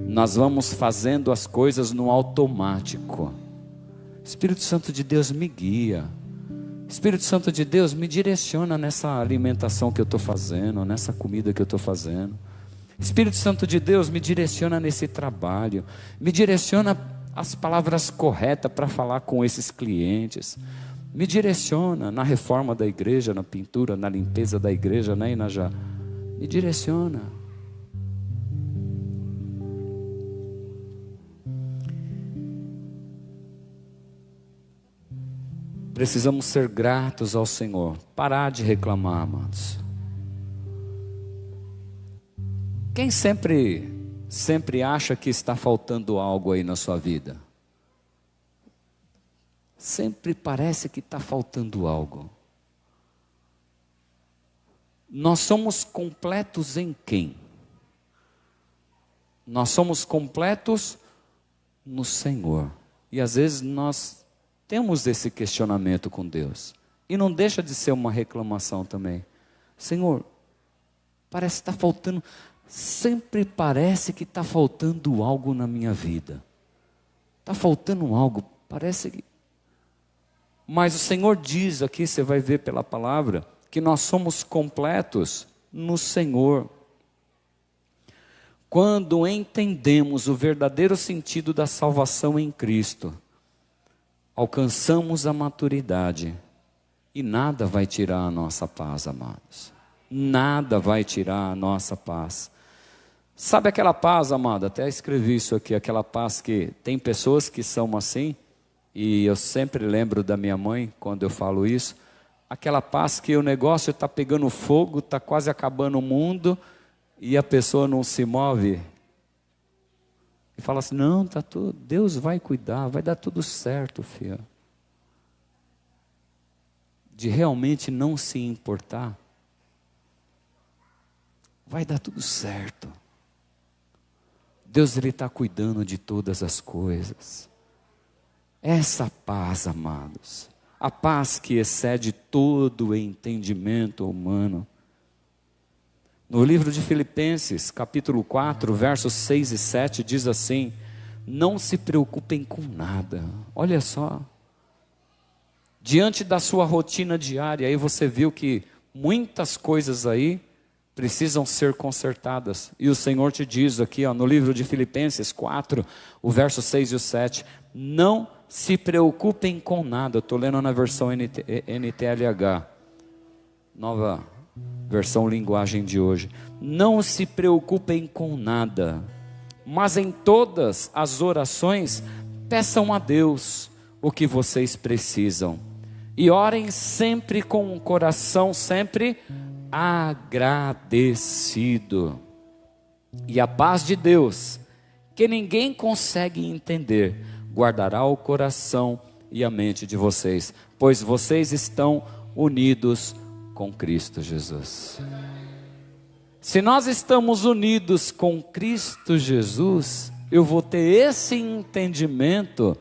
nós vamos fazendo as coisas no automático. Espírito Santo de Deus me guia, Espírito Santo de Deus me direciona nessa alimentação que eu estou fazendo, nessa comida que eu estou fazendo. Espírito Santo de Deus me direciona nesse trabalho, me direciona as palavras corretas para falar com esses clientes. Me direciona na reforma da igreja, na pintura, na limpeza da igreja, né, Inajá? Me direciona. Precisamos ser gratos ao Senhor. Parar de reclamar, amados. Quem sempre acha que está faltando algo aí na sua vida? Sempre parece que está faltando algo. Nós somos completos em quem? Nós somos completos no Senhor. E às vezes nós temos esse questionamento com Deus. E não deixa de ser uma reclamação também. Senhor, parece que está faltando, sempre parece que está faltando algo na minha vida. Está faltando algo, parece que... Mas o Senhor diz aqui, você vai ver pela palavra, que nós somos completos no Senhor. Quando entendemos o verdadeiro sentido da salvação em Cristo, alcançamos a maturidade e nada vai tirar a nossa paz, amados. Nada vai tirar a nossa paz. Sabe aquela paz, amado? Até escrevi isso aqui, aquela paz que tem pessoas que são assim, e eu sempre lembro da minha mãe quando eu falo isso, aquela paz que o negócio está pegando fogo, está quase acabando o mundo, e a pessoa não se move, e fala assim, não, tá tudo, Deus vai cuidar, vai dar tudo certo, filho. De realmente não se importar, vai dar tudo certo. Deus, Ele está cuidando de todas as coisas. Essa paz, amados, a paz que excede todo o entendimento humano. No livro de Filipenses, capítulo 4, versos 6 e 7, diz assim, não se preocupem com nada. Olha só, diante da sua rotina diária, aí você viu que muitas coisas aí precisam ser consertadas. E o Senhor te diz aqui, ó, no livro de Filipenses 4, o verso 6 e o 7, não se preocupem com nada. Eu estou lendo na versão NTLH, nova versão linguagem de hoje. Não se preocupem com nada, mas em todas as orações, peçam a Deus o que vocês precisam. E orem sempre com um coração sempre agradecido. E a paz de Deus, que ninguém consegue entender, guardará o coração e a mente de vocês, pois vocês estão unidos com Cristo Jesus. Se nós estamos unidos com Cristo Jesus, eu vou ter esse entendimento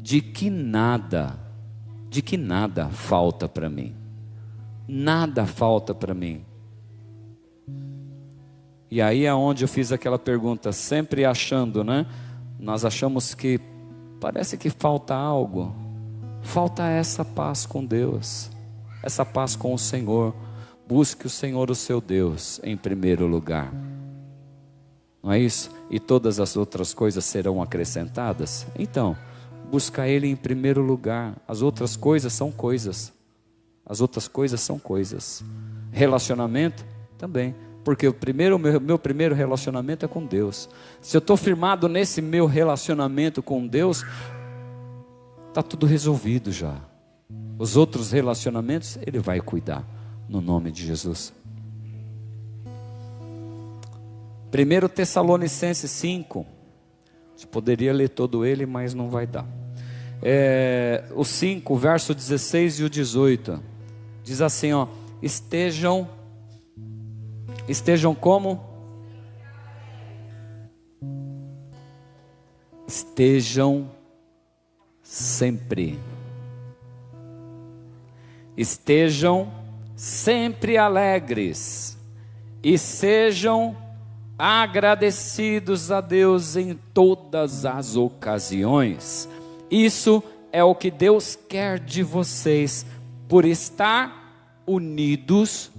de que nada falta para mim. Nada falta para mim. E aí é onde eu fiz aquela pergunta, sempre achando, né? Nós achamos que parece que falta algo. Falta essa paz com Deus, essa paz com o Senhor. Busque o Senhor, o seu Deus, em primeiro lugar. Não é isso? E todas as outras coisas serão acrescentadas? Então, busca Ele em primeiro lugar. As outras coisas são coisas. As outras coisas são coisas. Relacionamento também. Porque o meu primeiro relacionamento é com Deus. Se eu estou firmado nesse meu relacionamento com Deus, está tudo resolvido já. Os outros relacionamentos, Ele vai cuidar. No nome de Jesus. 1 Tessalonicenses 5. Eu poderia ler todo ele, mas não vai dar. O 5, o verso 16 e o 18. Diz assim, ó. Estejam como? Estejam sempre. Estejam sempre alegres e sejam agradecidos a Deus em todas as ocasiões. Isso é o que Deus quer de vocês, por estar unidos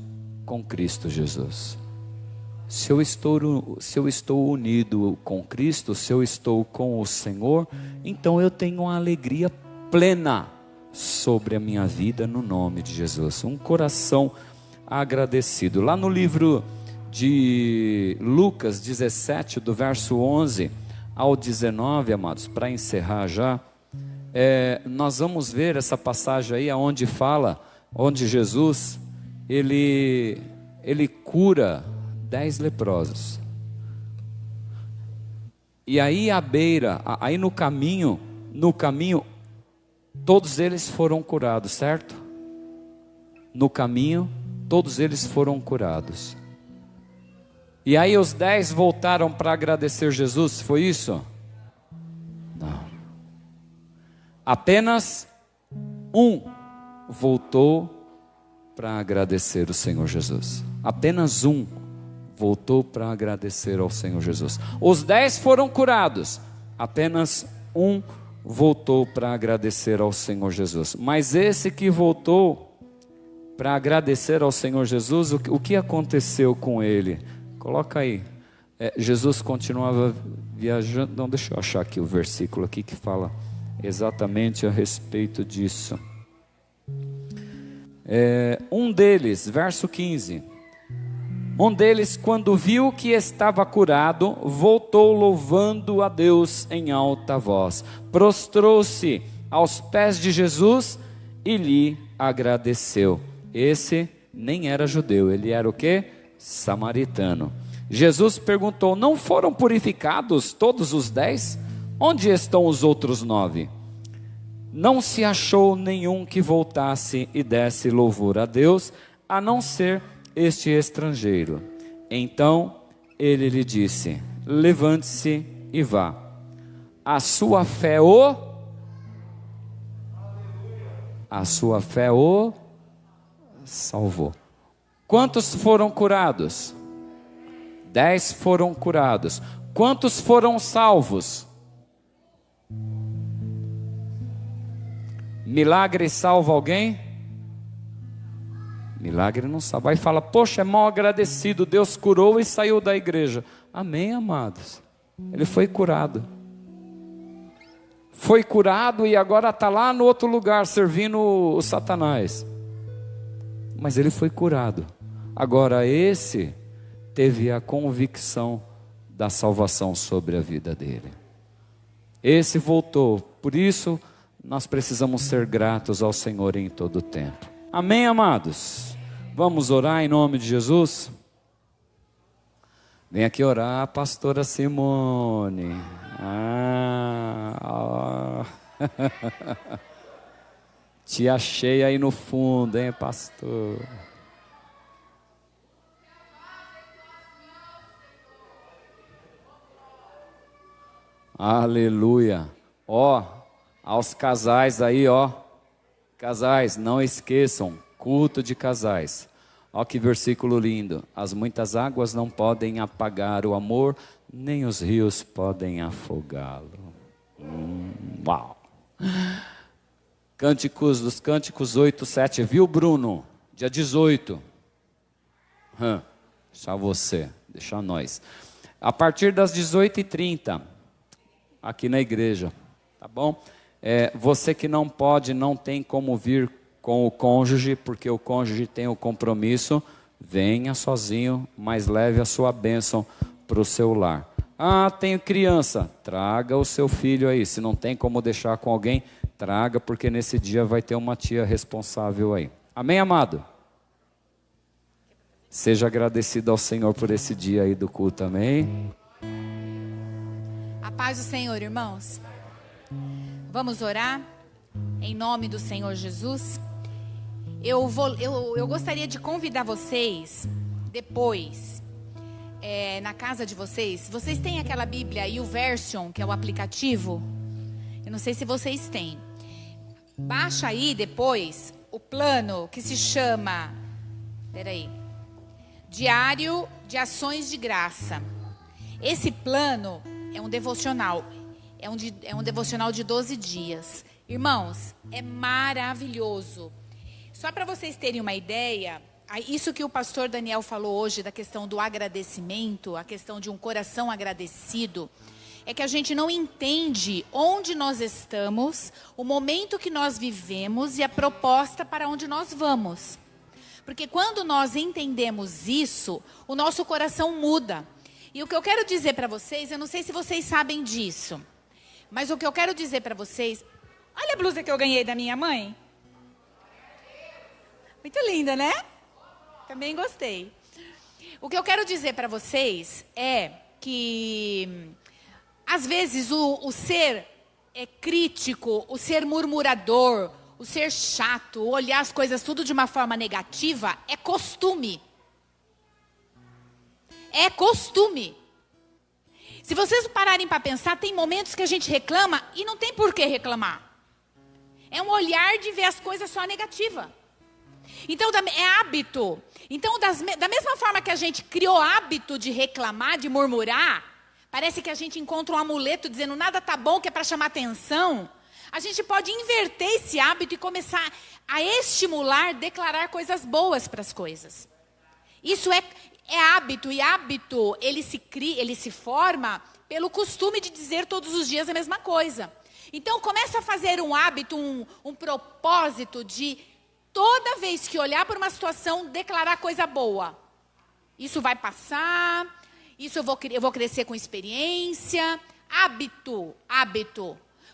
com Cristo Jesus. Se eu estou unido com Cristo, se eu estou com o Senhor, então eu tenho uma alegria plena sobre a minha vida no nome de Jesus. Um coração agradecido. Lá no livro de Lucas 17, do verso 11 ao 19, amados, para encerrar já, nós vamos ver essa passagem aí, onde fala, onde Jesus, ele cura 10 leprosos. E aí à beira, aí no caminho, todos eles foram curados, certo? No caminho, todos eles foram curados. E aí os 10 voltaram para agradecer Jesus, foi isso? Não. Apenas um voltou para agradecer o Senhor Jesus. Apenas um voltou para agradecer ao Senhor Jesus. Os 10 foram curados, apenas um voltou para agradecer ao Senhor Jesus. Mas esse que voltou para agradecer ao Senhor Jesus, o que aconteceu com ele? Coloca aí. Jesus continuava viajando. Não, deixa eu achar aqui o versículo aqui que fala exatamente a respeito disso. Um deles, verso 15. Um deles, quando viu que estava curado, voltou louvando a Deus em alta voz. Prostrou-se aos pés de Jesus e lhe agradeceu. Esse nem era judeu, ele era o quê? Samaritano. Jesus perguntou: não foram purificados todos os 10? Onde estão os outros 9? Não se achou nenhum que voltasse e desse louvor a Deus, a não ser este estrangeiro. Então ele lhe disse: levante-se e vá. A sua fé o salvou. Quantos foram curados? 10 foram curados. Quantos foram salvos? Milagre salva alguém? Milagre não salva. Aí fala: poxa, é mal agradecido, Deus curou e saiu da igreja. Amém, amados? Ele foi curado. Foi curado e agora está lá no outro lugar servindo o Satanás. Mas ele foi curado. Agora esse teve a convicção da salvação sobre a vida dele. Esse voltou. Por isso nós precisamos ser gratos ao Senhor em todo o tempo. Amém, amados? Vamos orar em nome de Jesus? Vem aqui orar, pastora Simone. Te achei aí no fundo, hein, pastor? Aleluia. Ó, aos casais aí, ó. Casais, não esqueçam, culto de casais. Ó que versículo lindo. As muitas águas não podem apagar o amor, nem os rios podem afogá-lo. Uau. Cânticos dos Cânticos 8, 7. Viu, Bruno? Dia 18. Deixa você, deixa nós. A partir das 18h30, aqui na igreja, tá bom? Você que não pode, não tem como vir com o cônjuge, porque o cônjuge tem o compromisso, venha sozinho, mas leve a sua bênção para o seu lar. Ah, tenho criança, traga o seu filho aí. Se não tem como deixar com alguém, traga, porque nesse dia vai ter uma tia responsável aí. Amém, amado? Seja agradecido ao Senhor por esse dia aí do culto, amém? A paz do Senhor, irmãos. Vamos orar em nome do Senhor Jesus. Eu gostaria de convidar vocês depois, na casa de vocês. Vocês têm aquela Bíblia YouVersion, que é o aplicativo? Eu não sei se vocês têm. Baixa aí depois o plano que se chama, Diário de Ações de Graça. Esse plano é um devocional. É um devocional de 12 dias. Irmãos, é maravilhoso. Só para vocês terem uma ideia, isso que o pastor Daniel falou hoje, da questão do agradecimento, a questão de um coração agradecido, é que a gente não entende onde nós estamos, o momento que nós vivemos e a proposta para onde nós vamos. Porque quando nós entendemos isso, o nosso coração muda. E o que eu quero dizer para vocês, eu não sei se vocês sabem disso, mas o que eu quero dizer para vocês... Olha a blusa que eu ganhei da minha mãe. Muito linda, né? Também gostei. O que eu quero dizer para vocês é que, às vezes, o ser crítico, o ser murmurador, o ser chato, olhar as coisas tudo de uma forma negativa, é costume. É costume. Se vocês pararem para pensar, tem momentos que a gente reclama e não tem por que reclamar. É um olhar de ver as coisas só negativa. Então, é hábito. Então, da mesma forma que a gente criou hábito de reclamar, de murmurar, parece que a gente encontra um amuleto dizendo nada tá bom, que é para chamar atenção. A gente pode inverter esse hábito e começar a estimular, declarar coisas boas para as coisas. Isso é hábito, e hábito, ele se forma pelo costume de dizer todos os dias a mesma coisa. Então, começa a fazer um hábito, um propósito de, toda vez que olhar para uma situação, declarar coisa boa. Isso vai passar, isso eu vou crescer com experiência. Hábito.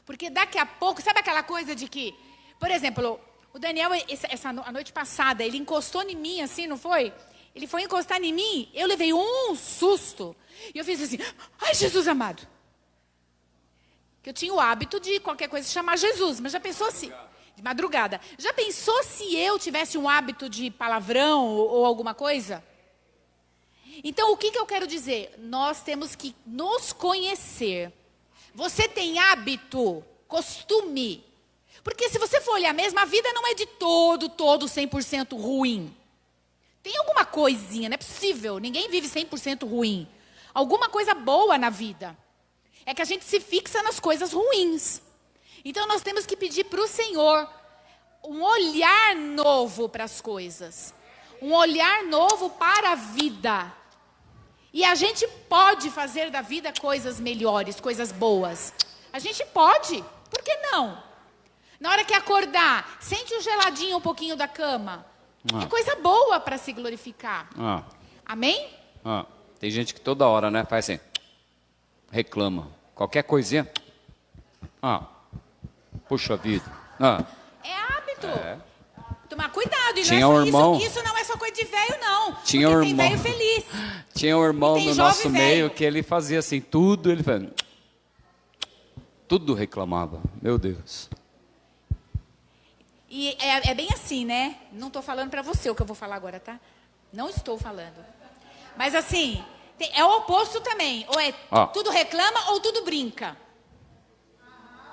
Porque daqui a pouco, sabe aquela coisa de que, por exemplo, o Daniel, a noite passada, ele encostou em mim assim, não foi? Ele foi encostar em mim, eu levei um susto. E eu fiz assim, ai, Jesus amado. Que eu tinha o hábito de qualquer coisa chamar Jesus, mas já pensou se... De madrugada. Já pensou se eu tivesse um hábito de palavrão ou alguma coisa? Então, o que eu quero dizer? Nós temos que nos conhecer. Você tem hábito, costume. Porque se você for olhar mesmo, a vida não é de todo 100% ruim. Tem alguma coisinha, não é possível. Ninguém vive 100% ruim. Alguma coisa boa na vida. É que a gente se fixa nas coisas ruins. Então, nós temos que pedir para o Senhor um olhar novo para as coisas. Um olhar novo para a vida. E a gente pode fazer da vida coisas melhores, coisas boas. A gente pode. Por que não? Na hora que acordar, sente o geladinho um pouquinho da cama. É coisa boa para se glorificar. Amém? Tem gente que toda hora, né, faz assim, reclama. Qualquer coisinha, puxa vida. É hábito. Tomar cuidado. E Tinha não um irmão, isso não é só coisa de velho, não. Tinha porque um tem irmão, velho feliz. Tinha um irmão no nosso meio velho. que ele fazia assim, tudo, ele fazia, tudo reclamava. Meu Deus. E é bem assim, né? Não estou falando para você o que eu vou falar agora, tá? Não estou falando. Mas assim, é o oposto também. Ou é tudo reclama ou tudo brinca.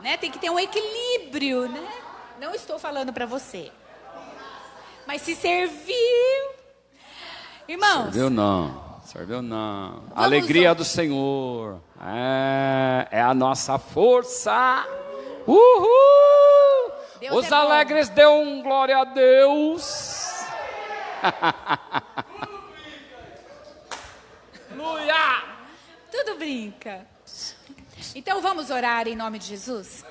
Né? Tem que ter um equilíbrio, né? Não estou falando para você. Mas se serviu. Irmãos. Serviu não. A alegria do Senhor é a nossa força. Uhul! Deus Os alegres dão glória a Deus. Aleluia! Tudo brinca. Então vamos orar em nome de Jesus?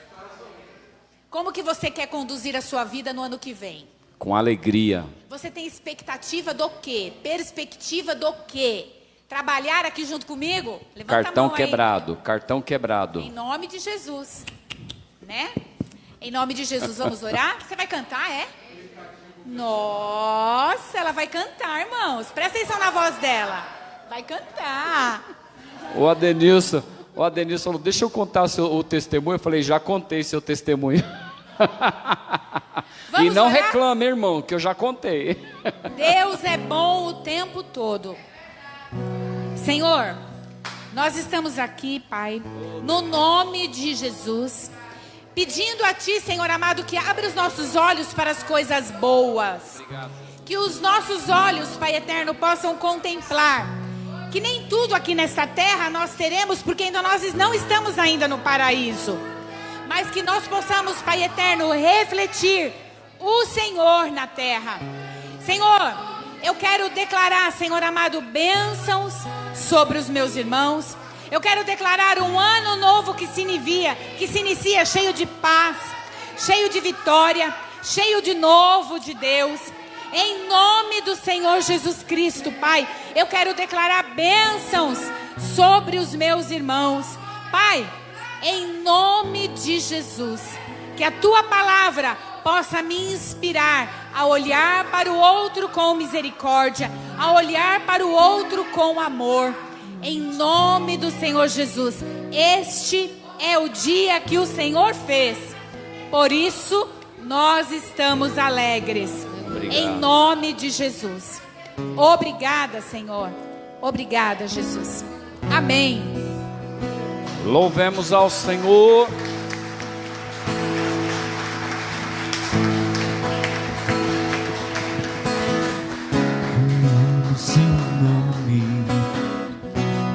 Como que você quer conduzir a sua vida no ano que vem? Com alegria. Você tem expectativa do quê? Perspectiva do quê? Trabalhar aqui junto comigo? Levanta cartão a mão quebrado, aí. Cartão quebrado. Em nome de Jesus. Né? Em nome de Jesus, vamos orar? Você vai cantar, é? Nossa, ela vai cantar, irmãos. Presta atenção na voz dela. Vai cantar. O Adenilson falou, deixa eu contar o testemunho. Eu falei, já contei seu testemunho. E não orar? reclame, irmão, que eu já contei. Deus é bom o tempo todo. Senhor, nós estamos aqui, Pai, no nome de Jesus, pedindo a Ti, Senhor amado, que abra os nossos olhos para as coisas boas. Obrigado. Que os nossos olhos, Pai eterno, possam contemplar que nem tudo aqui nesta terra nós teremos, porque ainda nós não estamos ainda no paraíso. Mas que nós possamos, Pai eterno, refletir o Senhor na terra. Senhor, eu quero declarar, Senhor amado, bênçãos sobre os meus irmãos. Eu quero declarar um ano novo que se inicia cheio de paz, cheio de vitória, cheio de novo de Deus. Em nome do Senhor Jesus Cristo, Pai, eu quero declarar bênçãos sobre os meus irmãos. Pai, em nome de Jesus, que a Tua palavra possa me inspirar a olhar para o outro com misericórdia, a olhar para o outro com amor. Em nome do Senhor Jesus, este é o dia que o Senhor fez. Por isso, nós estamos alegres. Obrigado. Em nome de Jesus. Obrigada, Senhor. Obrigada, Jesus. Amém. Louvemos ao Senhor.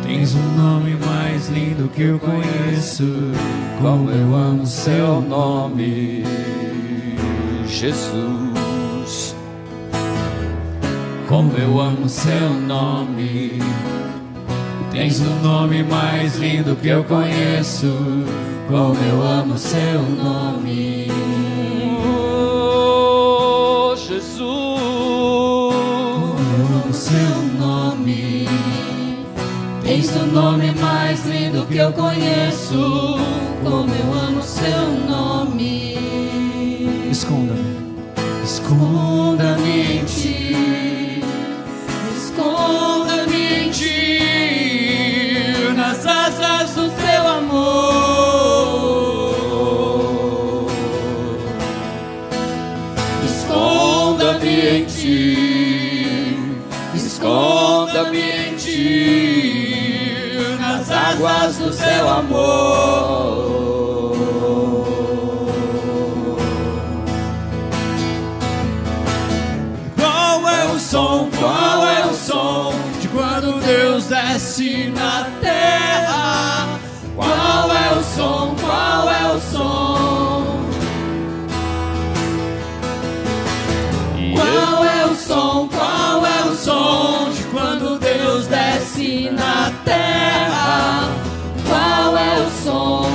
Tens um nome mais lindo que eu conheço. Como eu amo seu nome, Jesus. como eu amo seu nome. Tens um nome mais lindo que eu conheço. Como eu amo seu nome, Oh, Jesus. como eu amo seu nome. Tens um nome mais lindo que eu conheço. Como eu amo seu nome. Esconda-me, esconda-me em ti, esconda-me em ti, nas asas do seu amor. Esconda-me em ti, esconda-me em ti, nas águas do seu amor. Qual é o som de quando Deus desce na terra? Qual é o som? Qual é o som? Qual é o som? Qual é o som de quando Deus desce na terra? Qual é o som?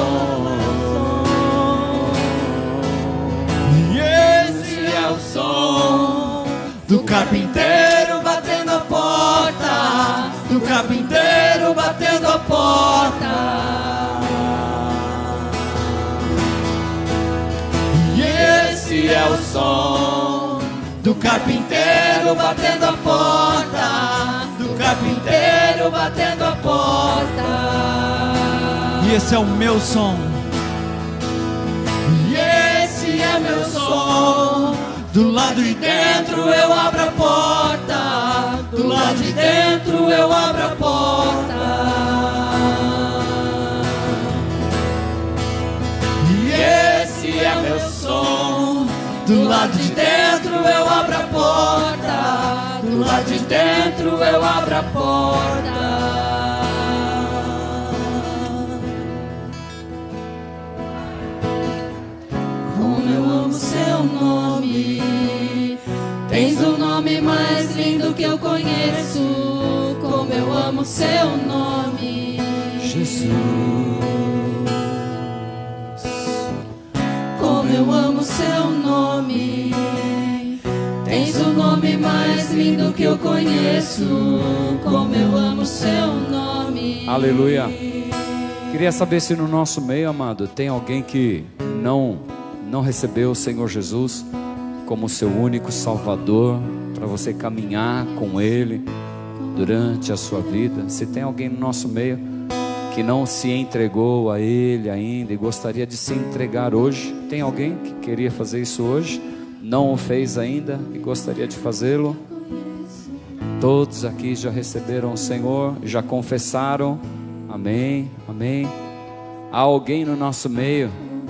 E esse é o som do carpinteiro batendo a porta, do carpinteiro batendo a porta. E esse é o som do carpinteiro batendo a porta, do carpinteiro batendo a porta. E esse é o meu som. E esse é meu som. Do lado de dentro eu abro a porta, do lado de dentro eu abro a porta. E esse é meu som. Do lado de dentro eu abro a porta, do lado de dentro eu abro a porta. Como eu amo seu nome. Tens o nome mais lindo que eu conheço. Como eu amo seu nome, Jesus. como eu amo seu nome. Tens o nome mais lindo que eu conheço. Como eu amo seu nome. Aleluia. Queria saber se no nosso meio, amado, tem alguém que não recebeu o Senhor Jesus como seu único Salvador, para você caminhar com Ele durante a sua vida. Se tem alguém no nosso meio que não se entregou a Ele ainda e gostaria de se entregar hoje, tem alguém que queria fazer isso hoje, não o fez ainda e gostaria de fazê-lo? Todos aqui já receberam o Senhor, já confessaram. Amém, amém. Há alguém no nosso meio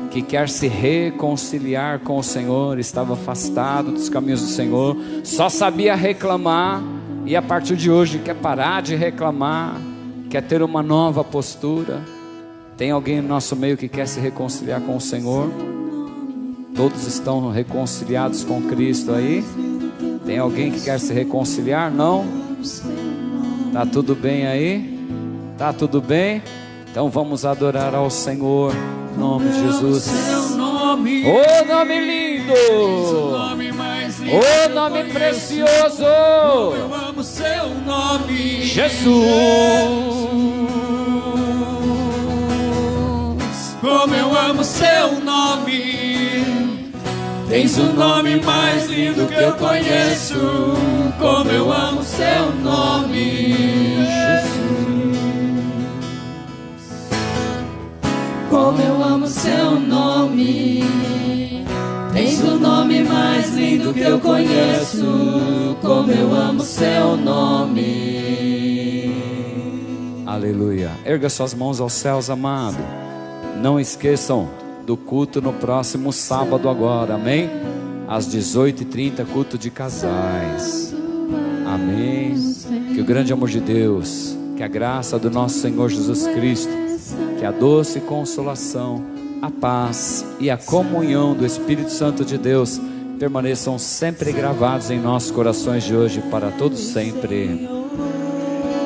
que quer se reconciliar com o Senhor, estava afastado dos caminhos do Senhor, só sabia reclamar, e a partir de hoje quer parar de reclamar, quer ter uma nova postura. Tem alguém no nosso meio que quer se reconciliar com o Senhor? Todos estão reconciliados com Cristo aí? Tem alguém que quer se reconciliar? Não? Tá tudo bem aí? Tá tudo bem? Então vamos adorar ao Senhor, em nome de Jesus. Seu nome, Oh, nome lindo! o nome mais lindo, Oh, nome precioso! eu amo seu nome, Jesus! Como eu amo seu nome. Tens o nome mais lindo que eu conheço. Como eu amo seu nome, Jesus. Como eu amo seu nome. Tens o nome mais lindo que eu conheço. Como eu amo seu nome. Aleluia. Erga suas mãos aos céus, amado. Não esqueçam do culto no próximo sábado agora, amém? Às 18h30, culto de casais. Amém. Que o grande amor de Deus, que a graça do nosso Senhor Jesus Cristo, que a doce consolação, a paz e a comunhão do Espírito Santo de Deus permaneçam sempre gravados em nossos corações de hoje para todos sempre.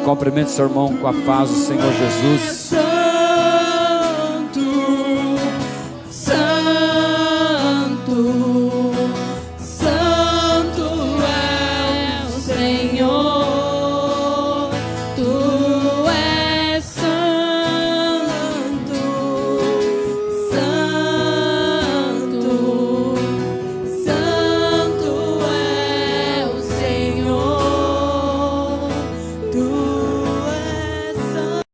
Cumprimente seu irmão com a paz do Senhor Jesus.